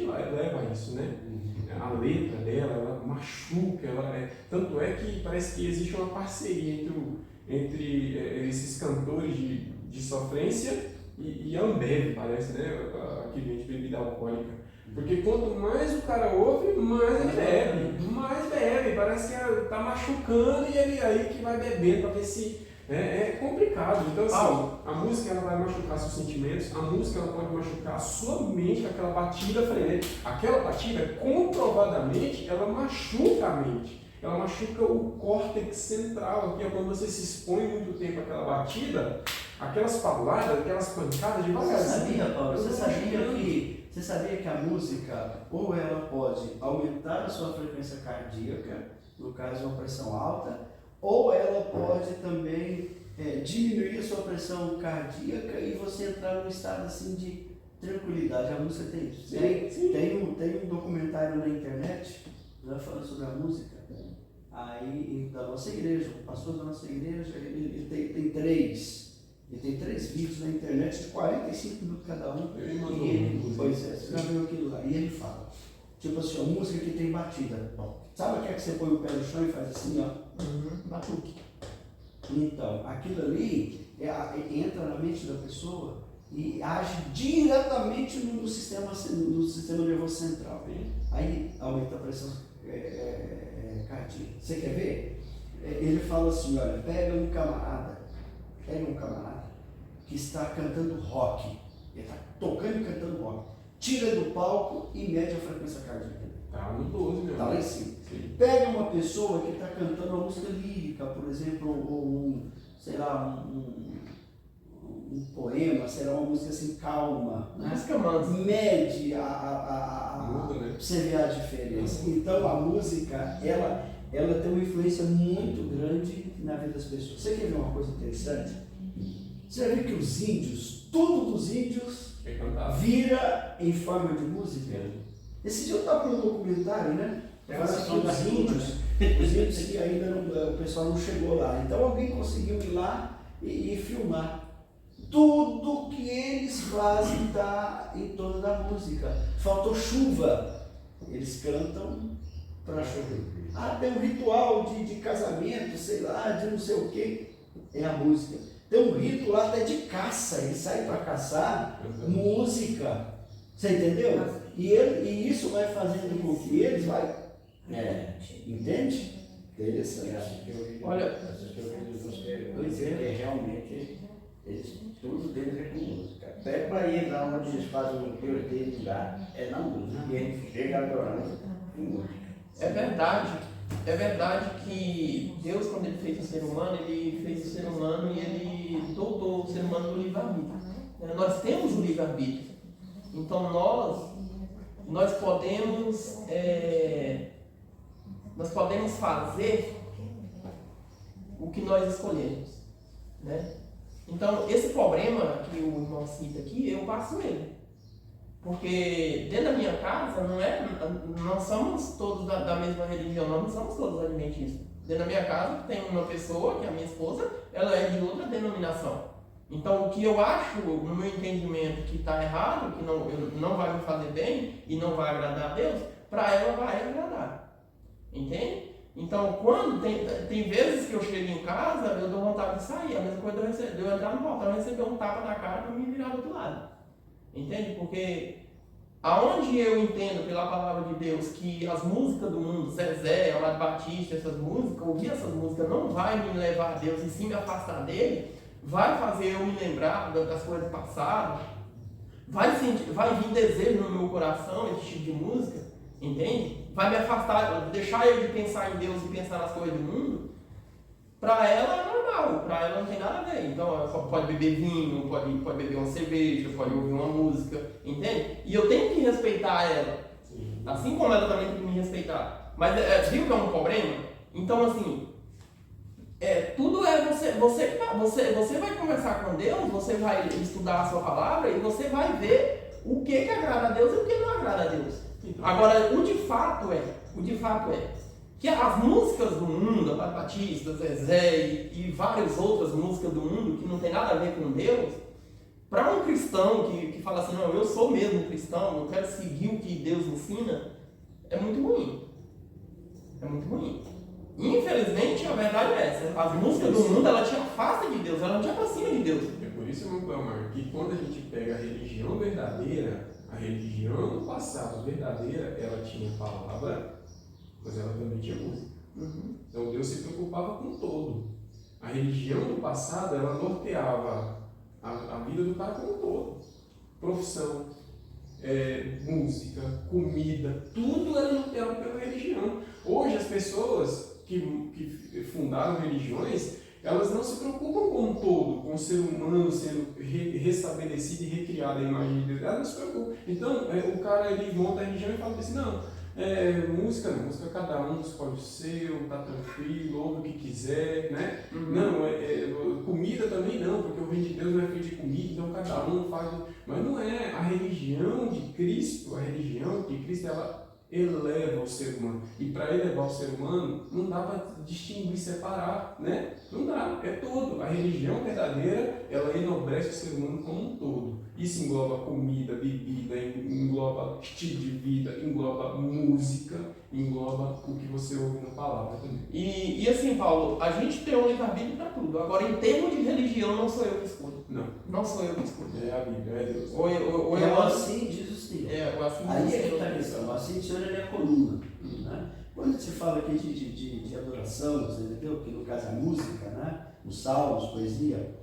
leva a isso, né? A letra dela, ela machuca, tanto é que parece que existe uma parceria entre esses cantores de sofrência e a Ambev, parece, né? Aqui vende bebida alcoólica. Porque quanto mais o cara ouve, mais ele bebe, parece que está machucando e ele aí que vai bebendo para ver se... É complicado. Então, assim, a música ela vai machucar seus sentimentos, a música ela pode machucar a sua mente, aquela batida frenética. Aquela batida, comprovadamente, ela machuca a mente. Ela machuca o córtex central, que é quando você se expõe muito tempo àquela batida, aquelas pauladas, aquelas pancadas Você devagarzinho. sabia, Paulo? Eu Você não sabia achando. você sabia que a música, ou ela pode aumentar a sua frequência cardíaca, no caso uma pressão alta, ou ela pode também diminuir a sua pressão cardíaca e você entrar num estado assim de tranquilidade. A música tem isso. Tem um documentário na internet, já falando sobre a música, aí da nossa igreja, o pastor da nossa igreja, ele tem três vídeos na internet de 45 minutos cada um. Pois é, você já viu aquilo lá. E ele fala, tipo assim, a música que tem batida. Sabe aquela que você põe o pé no chão e faz assim, ó? Batuque. Então, aquilo ali entra na mente da pessoa e age diretamente no sistema nervoso central. Aí aumenta a pressão cardíaca. Você quer ver? Ele fala assim, olha, pega um camarada que está cantando rock, ele está tocando e cantando rock, tira do palco e mede a frequência cardíaca. Tá no 12 mesmo. Tá lá em cima. Sim. Pega uma pessoa que está cantando uma música lírica, por exemplo, ou um poema, será uma música assim calma, né? Música mansa. Mede Muda, né? você vê a diferença. Então a música, ela tem uma influência muito grande na vida das pessoas. Você quer ver uma coisa interessante? Você já viu que os índios, tudo dos índios É cantado. vira em forma de música? Esse dia eu estava no documentário, né? Fala que os índios que ainda o pessoal não chegou lá. Então alguém conseguiu ir lá e filmar. Tudo que eles fazem está em torno da música. Faltou chuva, eles cantam para chover. Tem um ritual de casamento, sei lá, de não sei o que, é a música. Tem um rito lá até de caça, eles saem para caçar, música. Você entendeu? E isso vai fazendo com que eles entende? Interessante. Olha, realmente tudo deles é com música. Até para ir lá onde eles fazem o Deus deles lá, é na música. E a gente chega adorando com música. é verdade que Deus, quando Ele fez o ser humano, Ele fez o ser humano e Ele dotou o ser humano do livre-arbítrio. Nós temos o livre-arbítrio. Então nós podemos fazer o que nós escolhemos, né? Então esse problema que o irmão cita aqui, eu passo ele. Porque dentro da minha casa não somos todos da mesma religião, nós não somos todos adventistas. Dentro da minha casa tem uma pessoa, que é a minha esposa, ela é de outra denominação. Então o que eu acho, no meu entendimento, que está errado, que não vai me fazer bem e não vai agradar a Deus, para ela vai agradar. Entende? Então quando tem vezes que eu chego em casa, eu dou vontade de sair. A mesma coisa de eu entrar no portão e receber um tapa na cara para me virar do outro lado. Entende? Porque aonde eu entendo pela palavra de Deus que as músicas do mundo, Zezé, Amado Batista, essas músicas, ouvir essas músicas não vai me levar a Deus e sim me afastar dele, vai fazer eu me lembrar das coisas passadas, vai vir desejo no meu coração, esse tipo de música, entende? Vai me afastar, deixar eu de pensar em Deus e pensar nas coisas do mundo. Para ela é normal, para ela não tem nada a ver. Então ela pode beber vinho, pode beber uma cerveja, pode ouvir uma música, entende? E eu tenho que respeitar ela, assim como ela também tem que me respeitar. Mas viu que é um problema? Então assim, tudo você vai conversar com Deus, você vai estudar a sua palavra e você vai ver o que agrada a Deus e o que não agrada a Deus. Agora, o de fato é que as músicas do mundo, Amado Batista, Zezé e várias outras músicas do mundo que não tem nada a ver com Deus, para um cristão que fala assim, não, eu sou mesmo cristão, eu quero seguir o que Deus ensina, é muito ruim. É muito ruim. Infelizmente, a verdade é essa. As músicas do mundo, ela te afasta de Deus, ela não te aproxima de Deus. É por isso, meu Cleomar, que quando a gente pega a religião verdadeira, a religião do passado verdadeira, ela tinha palavra, mas ela também tinha música. Então Deus se preocupava com todo. A religião do passado, ela norteava a vida do cara como um todo. Profissão, música, comida, tudo era norteado pela religião. Hoje as pessoas que fundaram religiões, elas não se preocupam com o todo, com o ser humano sendo restabelecido e recriado a imagem de Deus. Elas não se preocupam. Então, o cara ele monta a religião e fala assim, não, música não, música cada um escolhe o seu, tá tranquilo, ouve o que quiser, né? Não, comida também não, porque o reino de Deus não é feito de comida, então cada um faz. Mas não é. A religião de Cristo, ela eleva o ser humano. E para elevar o ser humano, não dá para distinguir, separar, né? Não dá, é todo. A religião verdadeira, ela enobrece o ser humano como um todo. Isso engloba comida, bebida, engloba estilo de vida, engloba música, engloba o que você ouve na palavra também. E assim, Paulo, a gente tem um livre-arbítrio para tudo. Agora, em termos de religião, não sou eu que escolho. Não sou eu que escolho. É a Bíblia, é Deus. Assim diz o Senhor. Aí é que está a questão. Assim o Senhor ele é a coluna. Né? Quando se fala aqui de adoração, você entendeu? Que no caso a música, né? Os salmos, poesia,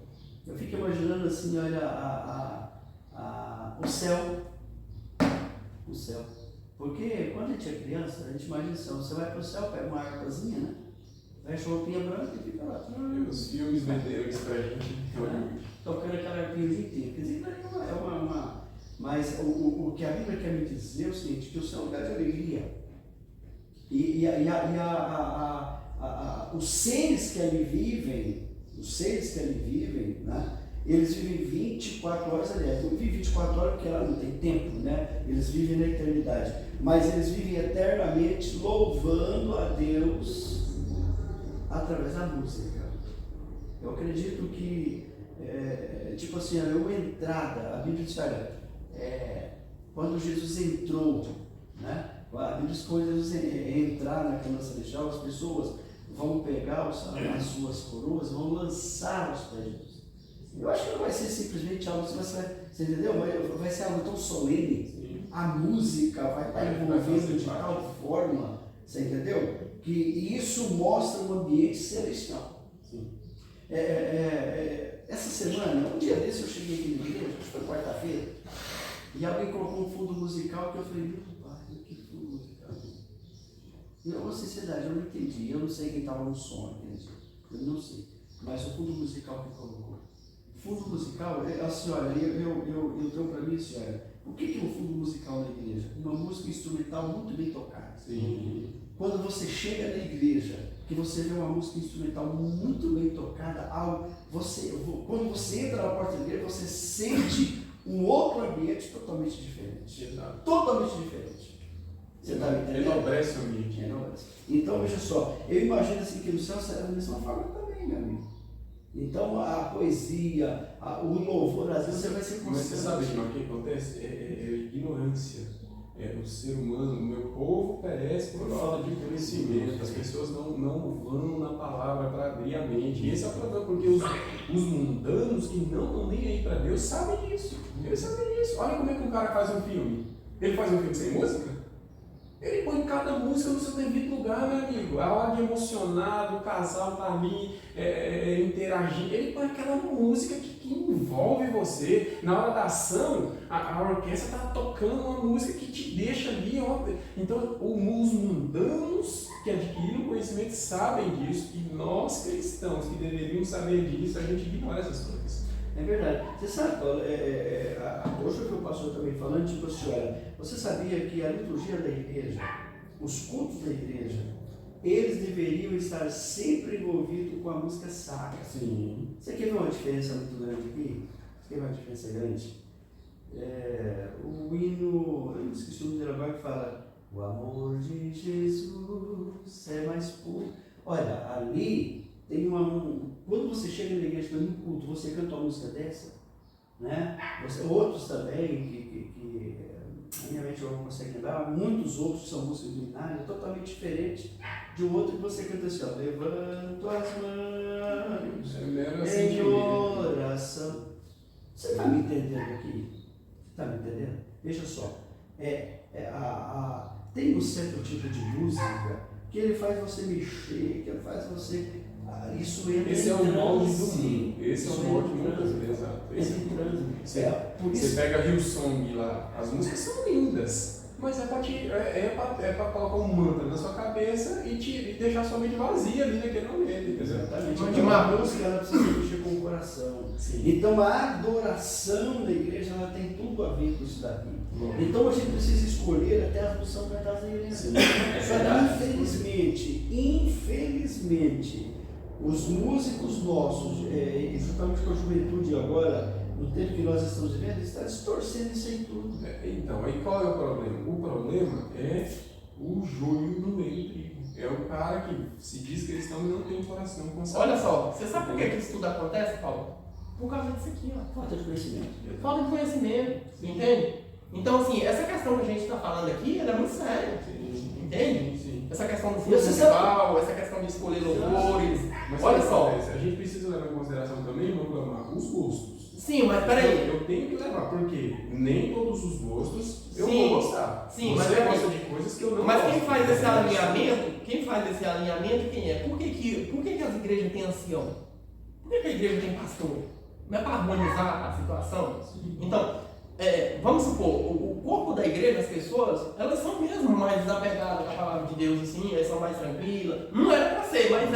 eu fico imaginando assim, olha, o céu. O céu. Porque quando a gente é criança, a gente imagina assim, você vai para o céu, pega uma harpazinha, né? Veste uma roupinha branca e fica lá. Os filmes venderam isso pra gente. Tocando aquela harpinha o dia inteiro. Quer dizer, é uma. Mas o que a Bíblia quer me dizer é o seguinte, que o céu é um lugar de alegria. Os seres que ali vivem, né? Eles vivem 24 horas, aliás, não vivem 24 horas porque ela não tem tempo, né? Eles vivem na eternidade. Mas eles vivem eternamente louvando a Deus através da música. Eu acredito que, tipo assim, uma entrada, a Bíblia diz, olha, quando Jesus entrou, né? A Bíblia diz que quando Jesus entrar na cama celestial, as pessoas vão pegar as suas coroas, vão lançar aos pés de Jesus. Eu acho que não vai ser simplesmente algo assim, você entendeu? Vai ser algo tão solene. Sim. A música vai estar envolvendo de tal forma, você entendeu? Que isso mostra um ambiente celestial. Sim. Essa semana, um dia desse eu cheguei aqui na igreja, acho que foi quarta-feira, e alguém colocou um fundo musical que eu falei, meu pai, que fundo musical? E eu, com sinceridade, eu não entendi, eu não sei quem estava no som aquele dia, eu não sei, mas o fundo musical que colocou. Fundo musical, assim, olha, eu tenho para mim assim, olha, o que é o fundo musical na igreja? Uma música instrumental muito bem tocada. Sim. Quando você chega na igreja, que você vê uma música instrumental muito bem tocada, quando você entra na porta da igreja, você sente um outro ambiente totalmente diferente. Exato. Totalmente diferente. Você está me entendendo? Enobrece o ambiente. Então, veja só, eu imagino assim que no céu será da mesma forma também, meu amigo. Então a poesia, o louvor, às vezes você vai ser Mas você sabe, irmão, o que acontece? É ignorância. O ser humano, o meu povo perece por falta de conhecimento. As pessoas não vão na palavra para abrir a mente. E esse é o problema, porque os mundanos que não estão nem aí para Deus sabem disso. Eles sabem disso. Olha como é que um cara faz um filme. Ele faz um filme sem música? Ele põe cada música no seu devido lugar, meu amigo. A hora de emocionar, o casal tá ali interagindo. Ele põe aquela música que envolve você. Na hora da ação, a orquestra tá tocando uma música que te deixa ali, ó. Então, os mundanos que adquiriram conhecimento sabem disso. E nós, cristãos, que deveríamos saber disso, a gente ignora essas coisas. É verdade. Você sabe, Paulo, hoje o que o pastor também falando, tipo assim, olha, você sabia que a liturgia da igreja, os cultos da igreja, eles deveriam estar sempre envolvidos com a música sacra. Sim. Você quer ver uma diferença muito grande aqui? Você quer ver uma diferença grande? O hino, eu não esqueci o nome agora, que fala, o amor de Jesus é mais puro. Olha, ali tem quando você chega na igreja para um culto, você canta uma música dessa, né? Outros também, que a minha mente não consegue lembrar, muitos outros são músicas luminárias, totalmente diferentes de um outro que você canta assim, ó, levanto as mãos em oração. Você está me entendendo aqui? Está me entendendo? Veja só, tem um certo tipo de música que ele faz você mexer, que ele faz você... isso entra. Esse é o molde do mundo. Esse é o molde do mundo. Exato. Você pega Hillsong lá, as músicas são lindas, Mas é pra colocar um mantra na sua cabeça e deixar sua mente vazia ali naquele momento, entendeu? Exatamente. Mas Então, a música ela precisa mexer com o coração. Sim. Então a adoração da igreja ela tem tudo a ver com isso daqui. Bom. Então a gente precisa escolher até as músicas cantadas na igreja. Sim. Só que infelizmente, os músicos nossos, juntamente com a juventude agora, no tempo que nós estamos vivendo, está distorcendo isso aí tudo. Então, aí qual é o problema? O problema é o joio no meio do trigo. É o cara que se diz cristão e não tem coração consagrado. Olha só, você sabe por que isso tudo acontece, Paulo? Por causa disso aqui, ó. Falta de conhecimento. Falta de conhecimento, entende? Então, assim, essa questão que a gente está falando aqui, ela é muito séria, entende? Sim. Essa questão do Você musical, essa questão de escolher louvores. Mas Olha sabe o que só. acontece? A gente precisa levar em consideração também, vamos clamar, os gostos. Sim, mas peraí. Eu tenho que levar, porque nem todos os gostos eu Sim. vou gostar. Sim, Você mas peraí. gosta de coisas que eu não Mas gosto. quem faz esse alinhamento, quem é? Por que as igrejas têm ancião? Por que a igreja tem pastor? Não é para harmonizar a situação? Então, vamos supor, o corpo da igreja, as pessoas, elas são mesmo mais desapegadas com a palavra de Deus, assim, elas são mais tranquilas. Não era para ser, mas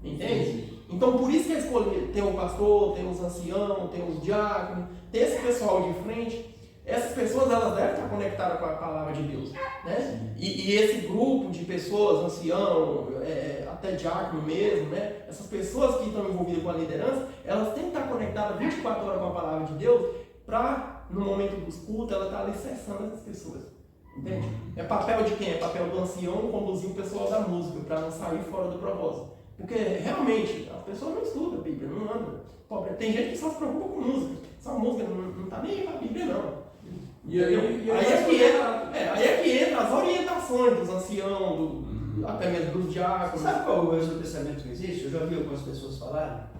entende? Então, por isso que é escolher ter o pastor, ter os anciãos, ter os diáconos, ter esse pessoal de frente. Essas pessoas, elas devem estar conectadas com a palavra de Deus, né? E esse grupo de pessoas, ancião, até diácono mesmo, né? Essas pessoas que estão envolvidas com a liderança, elas têm que estar conectadas 24 horas com a palavra de Deus para, no momento dos cultos, ela estar alicerçando essas pessoas, entende? É papel de quem? É papel do ancião conduzir o pessoal da música, para não sair fora do propósito. Porque, realmente, as pessoas não estudam a Bíblia, não andam. Tem gente que só se preocupa com música. Só música, não está nem para a Bíblia, não. E aí é que entra as orientações dos anciãos, até mesmo dos diáconos. Sabe qual é o mesmo pensamento que existe? Eu já vi algumas pessoas falarem,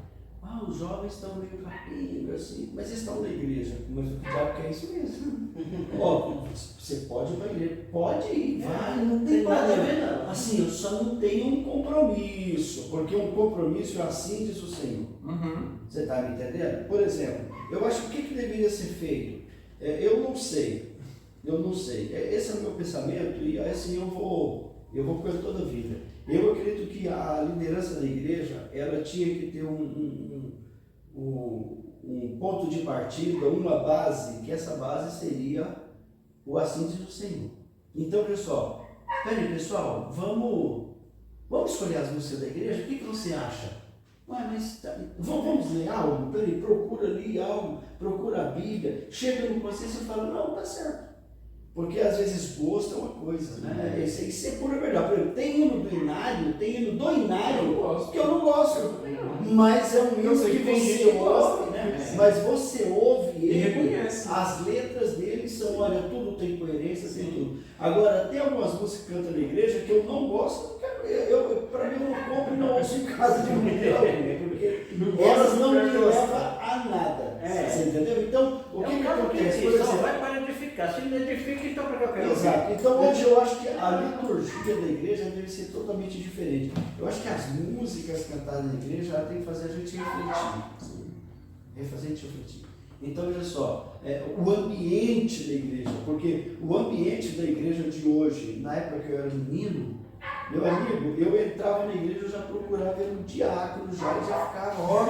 os jovens estão meio caídos, assim, mas eles estão na igreja. Mas o diabo quer isso mesmo. Você pode ir para a igreja? Pode ir, vai, não tem nada a ver, não. Assim, eu só não tenho um compromisso, porque um compromisso é assim diz o Senhor. Você está me entendendo? Por exemplo, eu acho que o que deveria ser feito? Eu não sei. Esse é o meu pensamento e assim eu vou com ele toda a vida. Eu acredito que a liderança da igreja, ela tinha que ter um ponto de partida, uma base, que essa base seria o assim diz o Senhor. Então, pessoal, vamos escolher as músicas da igreja? O que você acha? Vamos ler algo? Procura ali algo, procura a Bíblia, chega no consenso e fala, não, tá certo. Porque às vezes gosto é uma coisa, né? Isso é pura verdade. Por exemplo, tem hino do Inário que eu não gosto. Mas é um hino que você ouve, né? Mas você ouve ele, reconhece. As letras dele são, olha, tudo tem coerência, tem tudo. Agora, tem algumas músicas que cantam na igreja que eu não gosto, para mim eu não compro e não ouço em casa de maneira alguma, porque elas não me levam a nada. Você entendeu? Então, o que acontece? Por exemplo, vai para edificar. Se não edifica, então para qualquer coisa. Exato. Então hoje eu acho que a liturgia da igreja deve ser totalmente diferente. Eu acho que as músicas cantadas na igreja ela tem que fazer a gente refletir. Fazer a gente refletir. Então, olha só, o ambiente da igreja, porque o ambiente da igreja de hoje, na época que eu era menino, meu amigo, eu entrava na igreja, eu já procurava ver um diácono, já ficava, ó.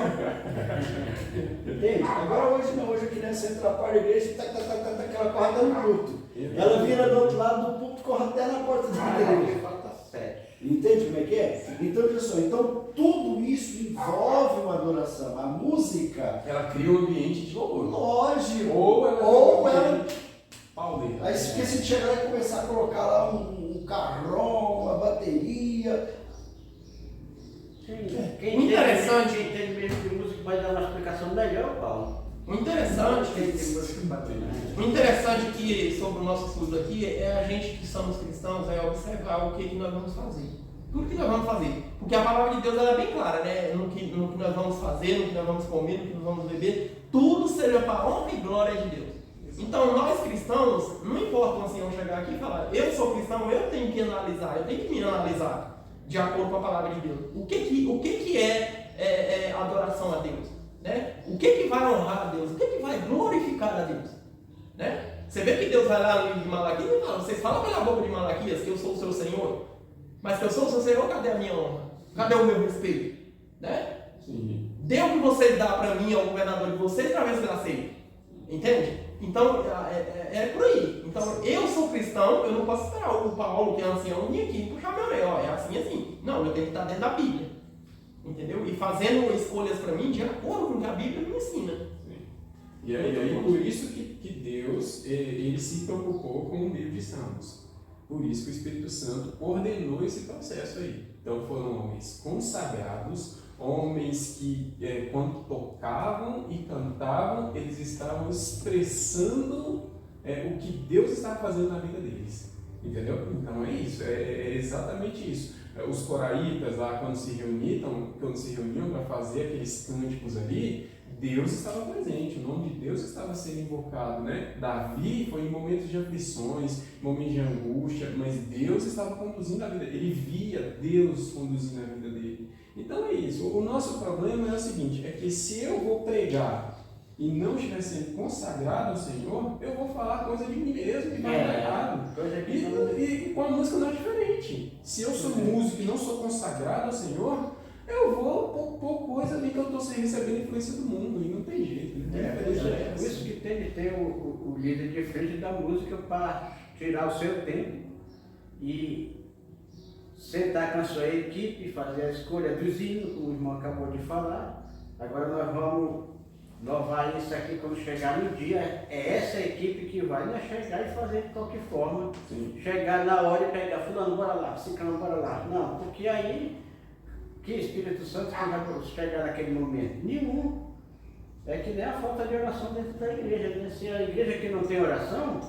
Entende? Agora hoje não, hoje a criança entra na porta da igreja e aquela corda no culto. Ela vira do outro lado do púlpito, corre até na porta da igreja. Entende como é que é? Então, olha só, tudo isso envolve uma adoração. A música, ela cria um ambiente de louvor. lógico. Ou ela pauleira. Aí se você chegar lá e começar a colocar lá um carrom, uma bateria. Quem entende mesmo de música vai dar uma explicação melhor, Paulo. O interessante que sobre o nosso estudo aqui é a gente que somos cristãos observar o que nós vamos fazer. Tudo que nós vamos fazer. Porque a palavra de Deus ela é bem clara, né? No que nós vamos fazer, no que nós vamos comer, no que nós vamos beber, tudo seja para a honra e glória de Deus. Então nós cristãos, não importa o ancião chegar aqui e falar, eu sou cristão, eu tenho que analisar, eu tenho que me analisar de acordo com a palavra de Deus. O que é adoração a Deus? Né? O que vai honrar a Deus? O que vai glorificar a Deus? Né? Você vê que Deus vai lá no livro de Malaquias e fala, vocês falam pela boca de Malaquias que eu sou o seu Senhor, mas que eu sou o seu Senhor, cadê a minha honra? Cadê o meu respeito? Né? Sim. Dê o que vocês dão para mim, ao governador de vocês, para ver se ele aceita. Entende? Então, é por aí. Então, eu sou cristão, eu não posso esperar o Paulo, que é ancião, vir aqui e puxar meu orelha. Ó, é assim, assim. Não, eu tenho que estar dentro da Bíblia. Entendeu? E fazendo escolhas para mim de acordo com o que a Bíblia me ensina. Sim. E aí, por isso que Deus, ele se preocupou com o livro de Salmos. Por isso que o Espírito Santo ordenou esse processo aí. Então, foram homens consagrados, homens que, quando tocavam e cantavam, eles estavam expressando o que Deus estava fazendo na vida deles. Entendeu? Então é isso, é exatamente isso. Os coraitas lá, quando se reuniam para fazer aqueles cânticos ali, Deus estava presente, o nome de Deus estava sendo invocado, né? Davi foi em momentos de aflições, momentos de angústia, mas Deus estava conduzindo a vida, ele via Deus conduzindo a vida dele. Então é isso, o nosso problema é o seguinte, é que se eu vou pregar e não estiver sendo consagrado ao Senhor, eu vou falar coisa de mim mesmo e vai dar errado. E com a música não é diferente. Se eu sou músico e não sou consagrado ao Senhor, eu vou pôr coisa ali que eu estou recebendo influência do mundo, e não tem jeito. Não tem Por isso que tem que ter o líder de frente da música para tirar o seu tempo e sentar com a sua equipe, fazer a escolha dos hinos, como o irmão acabou de falar. Agora nós vamos louvar isso aqui quando chegar no dia. É essa equipe que vai chegar e fazer de qualquer forma. Sim. Chegar na hora e pegar, fulano, bora lá, ciclano, bora lá. Não, porque aí, que Espírito Santo que vai chegar naquele momento? Nenhum. É que nem a falta de oração dentro da igreja. Né? Se a igreja que não tem oração,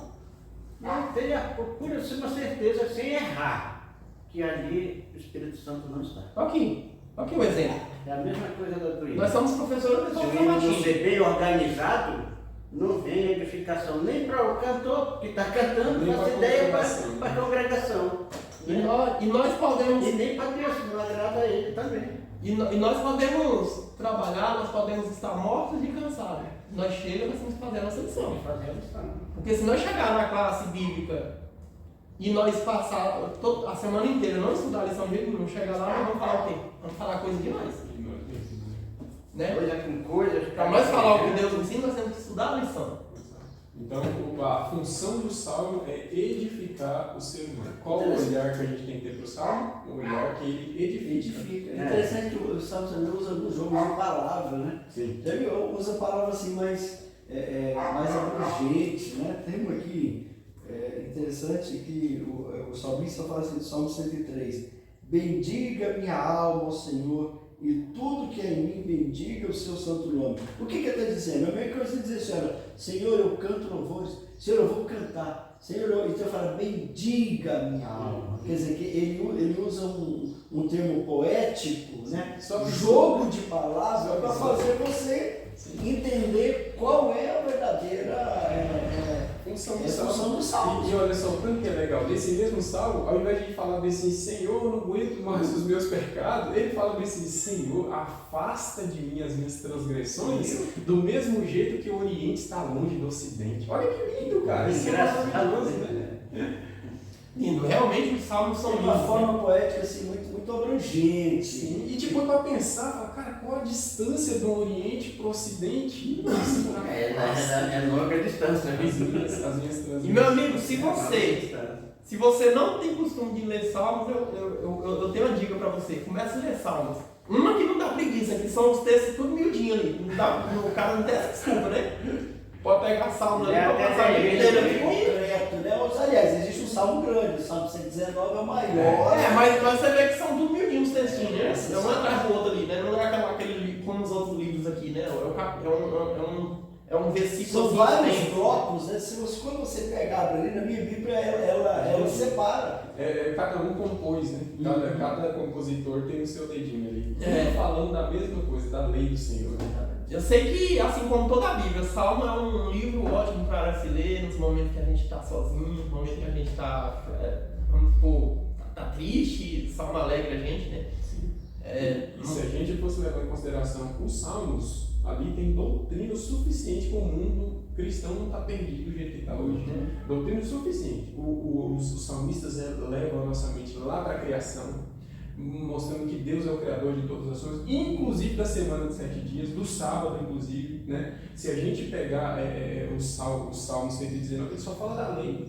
não tem procura ser uma certeza, sem errar, que ali o Espírito Santo não está. Aqui o exemplo. É a mesma coisa da tua igreja. Nós somos professores da Se o escola hino não sabatina. ser bem organizado, não vem edificação nem para o cantor que está cantando, Nem faz pra ideia congregação. para a congregação. E nós podemos... E nem para Deus, que não agrada a ele também. E nós podemos trabalhar, nós podemos estar mortos e cansados. Nós chegamos, nós temos que fazer a nossa lição. Vamos fazer a lição. Porque se nós chegar na classe bíblica e nós passar a semana inteira não estudar a lição de jeito nenhum, chegar lá, nós vamos falar o quê? Vamos falar coisa demais. Né? Coisa com coisa. Para nós falar o que Deus ensina, nós temos que estudar a lição. Então, a função do salmo é edificar o ser humano. Qual o olhar que a gente tem que ter para o salmo? O olhar que ele edifica. É interessante que o Salmo também usa alguns jogos de palavras, né? Sim. Já viu? Usa palavras assim mais abrangentes, né? Tem uma aqui interessante que o salmista fala assim, Salmo 103: bendiga minha alma ao Senhor e tudo que é em mim bendiga o seu santo nome. O que ele está dizendo? É a mesma coisa de dizer assim, olha, Senhor, eu canto louvores, Senhor, eu vou cantar, Senhor, então fala, bendiga minha alma. Quer dizer, que ele usa um termo poético, né? Jogo de palavras para fazer você entender qual é a verdadeira função do salmo. E olha só, o tanto que é legal, desse mesmo salmo, ao invés de falar assim, Senhor, eu não aguento mais os meus pecados, ele fala assim, Senhor, afasta de mim as minhas transgressões, do mesmo jeito que o Oriente está longe do Ocidente. Olha que lindo, cara. Isso é maravilhoso, né? Lindo. Realmente os salmos são Tem uma lindos. forma poética assim, muito abrangente. Sim. E tipo, para pensar, fala, cara, qual a distância do Oriente para o Ocidente? É longa distância. As minhas transgressões. E meu amigo, se você não tem costume de ler salmos, eu tenho uma dica para você. Comece a ler salmos. Uma que não dá preguiça, que são os textos tudo miudinho ali. Não dá, o cara não tem essa desculpa, né? Pode pegar salmos ali para passar a vida inteira ali. Completo, né? Aliás, existe um salmo grande, o salmo 119 é o maior. Mas você vê que são tudo miudinho os textinhos, né? É um atrás do outro ali, né? Não é aquele como os outros livros aqui, né? É um versículo. São vários blocos, né? Quando você pegar ali, na minha Bíblia, ela separa. Cada um compôs, né? Cada compositor tem o seu dedinho ali. Falando da mesma coisa, da lei do Senhor. Né? Eu sei que, assim como toda a Bíblia, Salmo é um livro ótimo para se ler nos momentos que a gente está sozinho, nos momentos que a gente está, vamos supor, tá triste, Salmo alegra a gente, né? E se a gente fosse levar em consideração os salmos, Ali tem doutrina suficiente para o mundo cristão não estar perdido do jeito que está hoje. Doutrina suficiente. Os salmistas levam a nossa mente lá para a criação, mostrando que Deus é o Criador de todas as coisas, inclusive da semana de 7 dias, do sábado, inclusive, né? Se a gente pegar os Salmos 119, ele só fala da lei.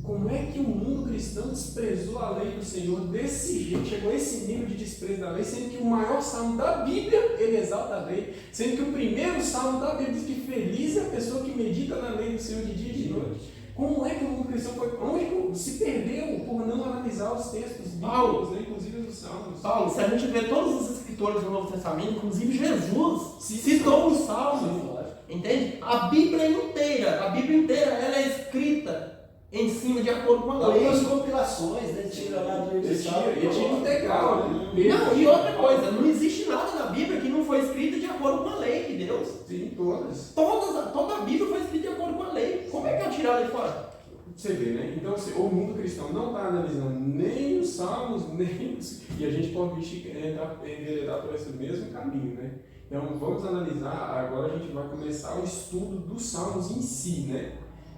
Como é que o mundo cristão desprezou a lei do Senhor desse jeito, chegou a esse nível de desprezo da lei, sendo que o maior salmo da Bíblia, ele exalta a lei, sendo que o primeiro salmo da Bíblia diz que feliz é a pessoa que medita na lei do Senhor de dia e de noite. Como é que o mundo cristão foi onde se perdeu por não analisar os textos bíblicos, né, inclusive os salmos? Paulo, se a gente vê todos os escritores do Novo Testamento, inclusive Jesus, citou os salmos, entende? A Bíblia inteira, ela é escrita em cima de acordo com a lei. Algumas compilações, né? Tira lá do edital. Ele tinha integral, né? Não, e outra coisa, não existe nada na Bíblia que não foi escrita de acordo com a lei de Deus. Sim, todas. Toda a Bíblia foi escrita de acordo com a lei. Como é que eu tirar a lei fora? Você vê, né? Então, o mundo cristão não está analisando nem os salmos, nem os... E a gente pode enveredar por esse mesmo caminho, né? Então, vamos analisar, agora a gente vai começar o estudo dos salmos em si, né?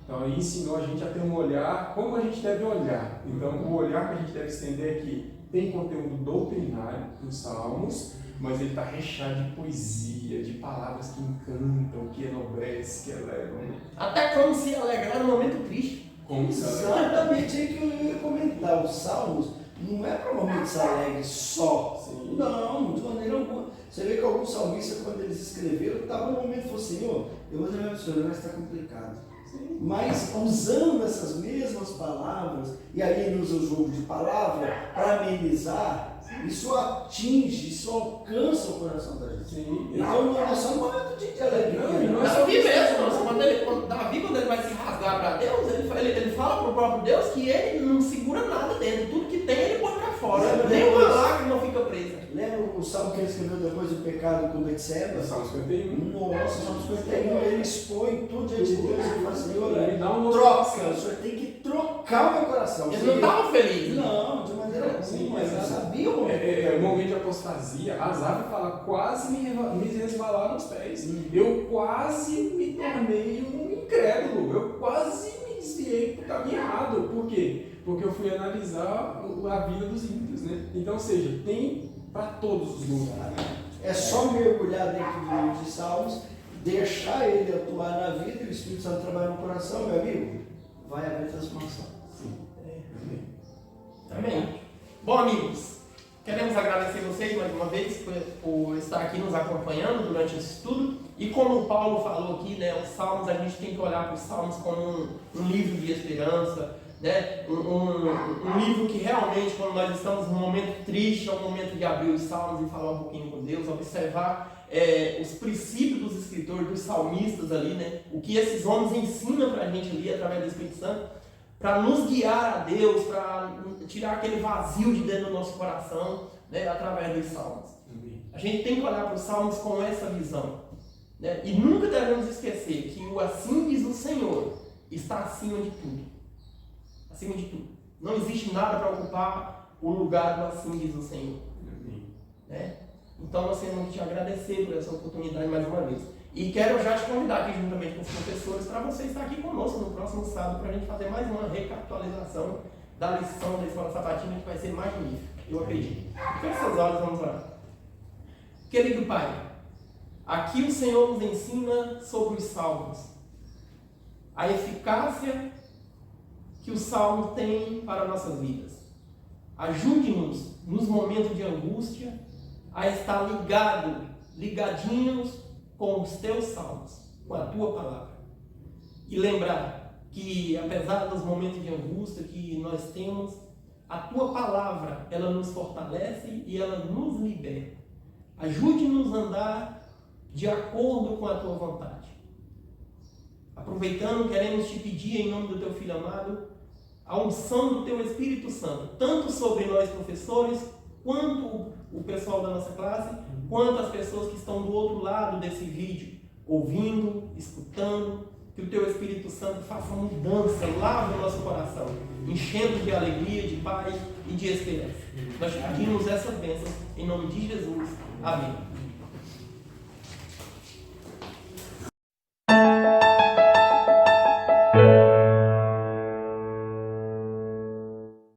Então, aí ensinou a gente a ter um olhar, como a gente deve olhar. Então, o olhar que a gente deve estender é que tem conteúdo doutrinário nos salmos, mas ele está recheado de poesia, de palavras que encantam, que enobrece, que elevam. Né? Até como se alegrar no momento triste. Como se alegra. Exatamente aí que eu ia comentar. Os salmos não é para momentos alegres só. Sim. Não, de maneira alguma. Você vê que alguns salmistas, quando eles escreveram, estavam no momento e falaram: Senhor, eu vou trabalhar para o Senhor, mas está complicado. Mas usando essas mesmas palavras, e aí ele usa o jogo de palavra para amenizar, isso atinge, isso alcança o coração da gente. Sim. Então nós somos um momento de alegria. Davi mesmo, Davi, quando ele vai se rasgar para Deus, ele fala para o próprio Deus que ele não segura nada dentro, tudo que tem ele põe para fora, nem uma lágrima fica presa. Lembra o salmo que ele escreveu depois do pecado com Betseba? Salmo 51. Nossa, Salmo 51, ele expõe tudo diante de Deus e fala: Senhor, Ele dá um troca, o Senhor tem que trocar o meu coração. Eles não estavam felizes. Não, de maneira alguma, mas eles sabiam o momento de apostasia. Asaf fala: quase me resvalaram os pés. Eu quase me tornei um incrédulo. Eu quase me desviei para o caminho errado. Por quê? Porque eu fui analisar a vida dos ímpios, né? Então, ou seja, tem para todos os lugares. Né? É só mergulhar dentro do livro de Salmos, deixar ele atuar na vida e o Espírito Santo trabalhar no coração, meu amigo, vai haver transformação. Sim. Amém. Bom, amigos, queremos agradecer vocês mais uma vez por estar aqui nos acompanhando durante esse estudo. E como o Paulo falou aqui, né, os Salmos, a gente tem que olhar para os Salmos como um livro de esperança, né? Um livro que realmente, quando nós estamos num momento triste, é o momento de abrir os Salmos e falar um pouquinho com Deus, observar os princípios dos escritores, dos salmistas ali, né? O que esses homens ensinam para a gente ali através do Espírito Santo, para nos guiar a Deus, para tirar aquele vazio de dentro do nosso coração, né? Através dos Salmos. A gente tem que olhar para os Salmos com essa visão, né? E nunca devemos esquecer que o assim diz o Senhor está acima de tudo. Acima de tudo. Não existe nada para ocupar o lugar do assim diz o Senhor. Né? Então nós temos que te agradecer por essa oportunidade mais uma vez. E quero já te convidar aqui juntamente com os professores para você estar aqui conosco no próximo sábado para a gente fazer mais uma recapitulação da lição da Escola Sabatina que vai ser magnífica, eu acredito. Feche seus olhos, vamos lá. Querido Pai, aqui o Senhor nos ensina sobre os salmos. A eficácia que o Salmo tem para nossas vidas. Ajude-nos, nos momentos de angústia, a estar ligadinhos com os teus salmos, com a tua palavra. E lembrar que, apesar dos momentos de angústia que nós temos, a tua palavra, ela nos fortalece e ela nos liberta. Ajude-nos a andar de acordo com a tua vontade. Aproveitando, queremos te pedir, em nome do teu Filho amado, a unção do teu Espírito Santo, tanto sobre nós professores, quanto o pessoal da nossa classe, quanto as pessoas que estão do outro lado desse vídeo, ouvindo, escutando, que o teu Espírito Santo faça mudança, lave o nosso coração, enchendo de alegria, de paz e de esperança. Nós pedimos essas bênçãos em nome de Jesus. Amém.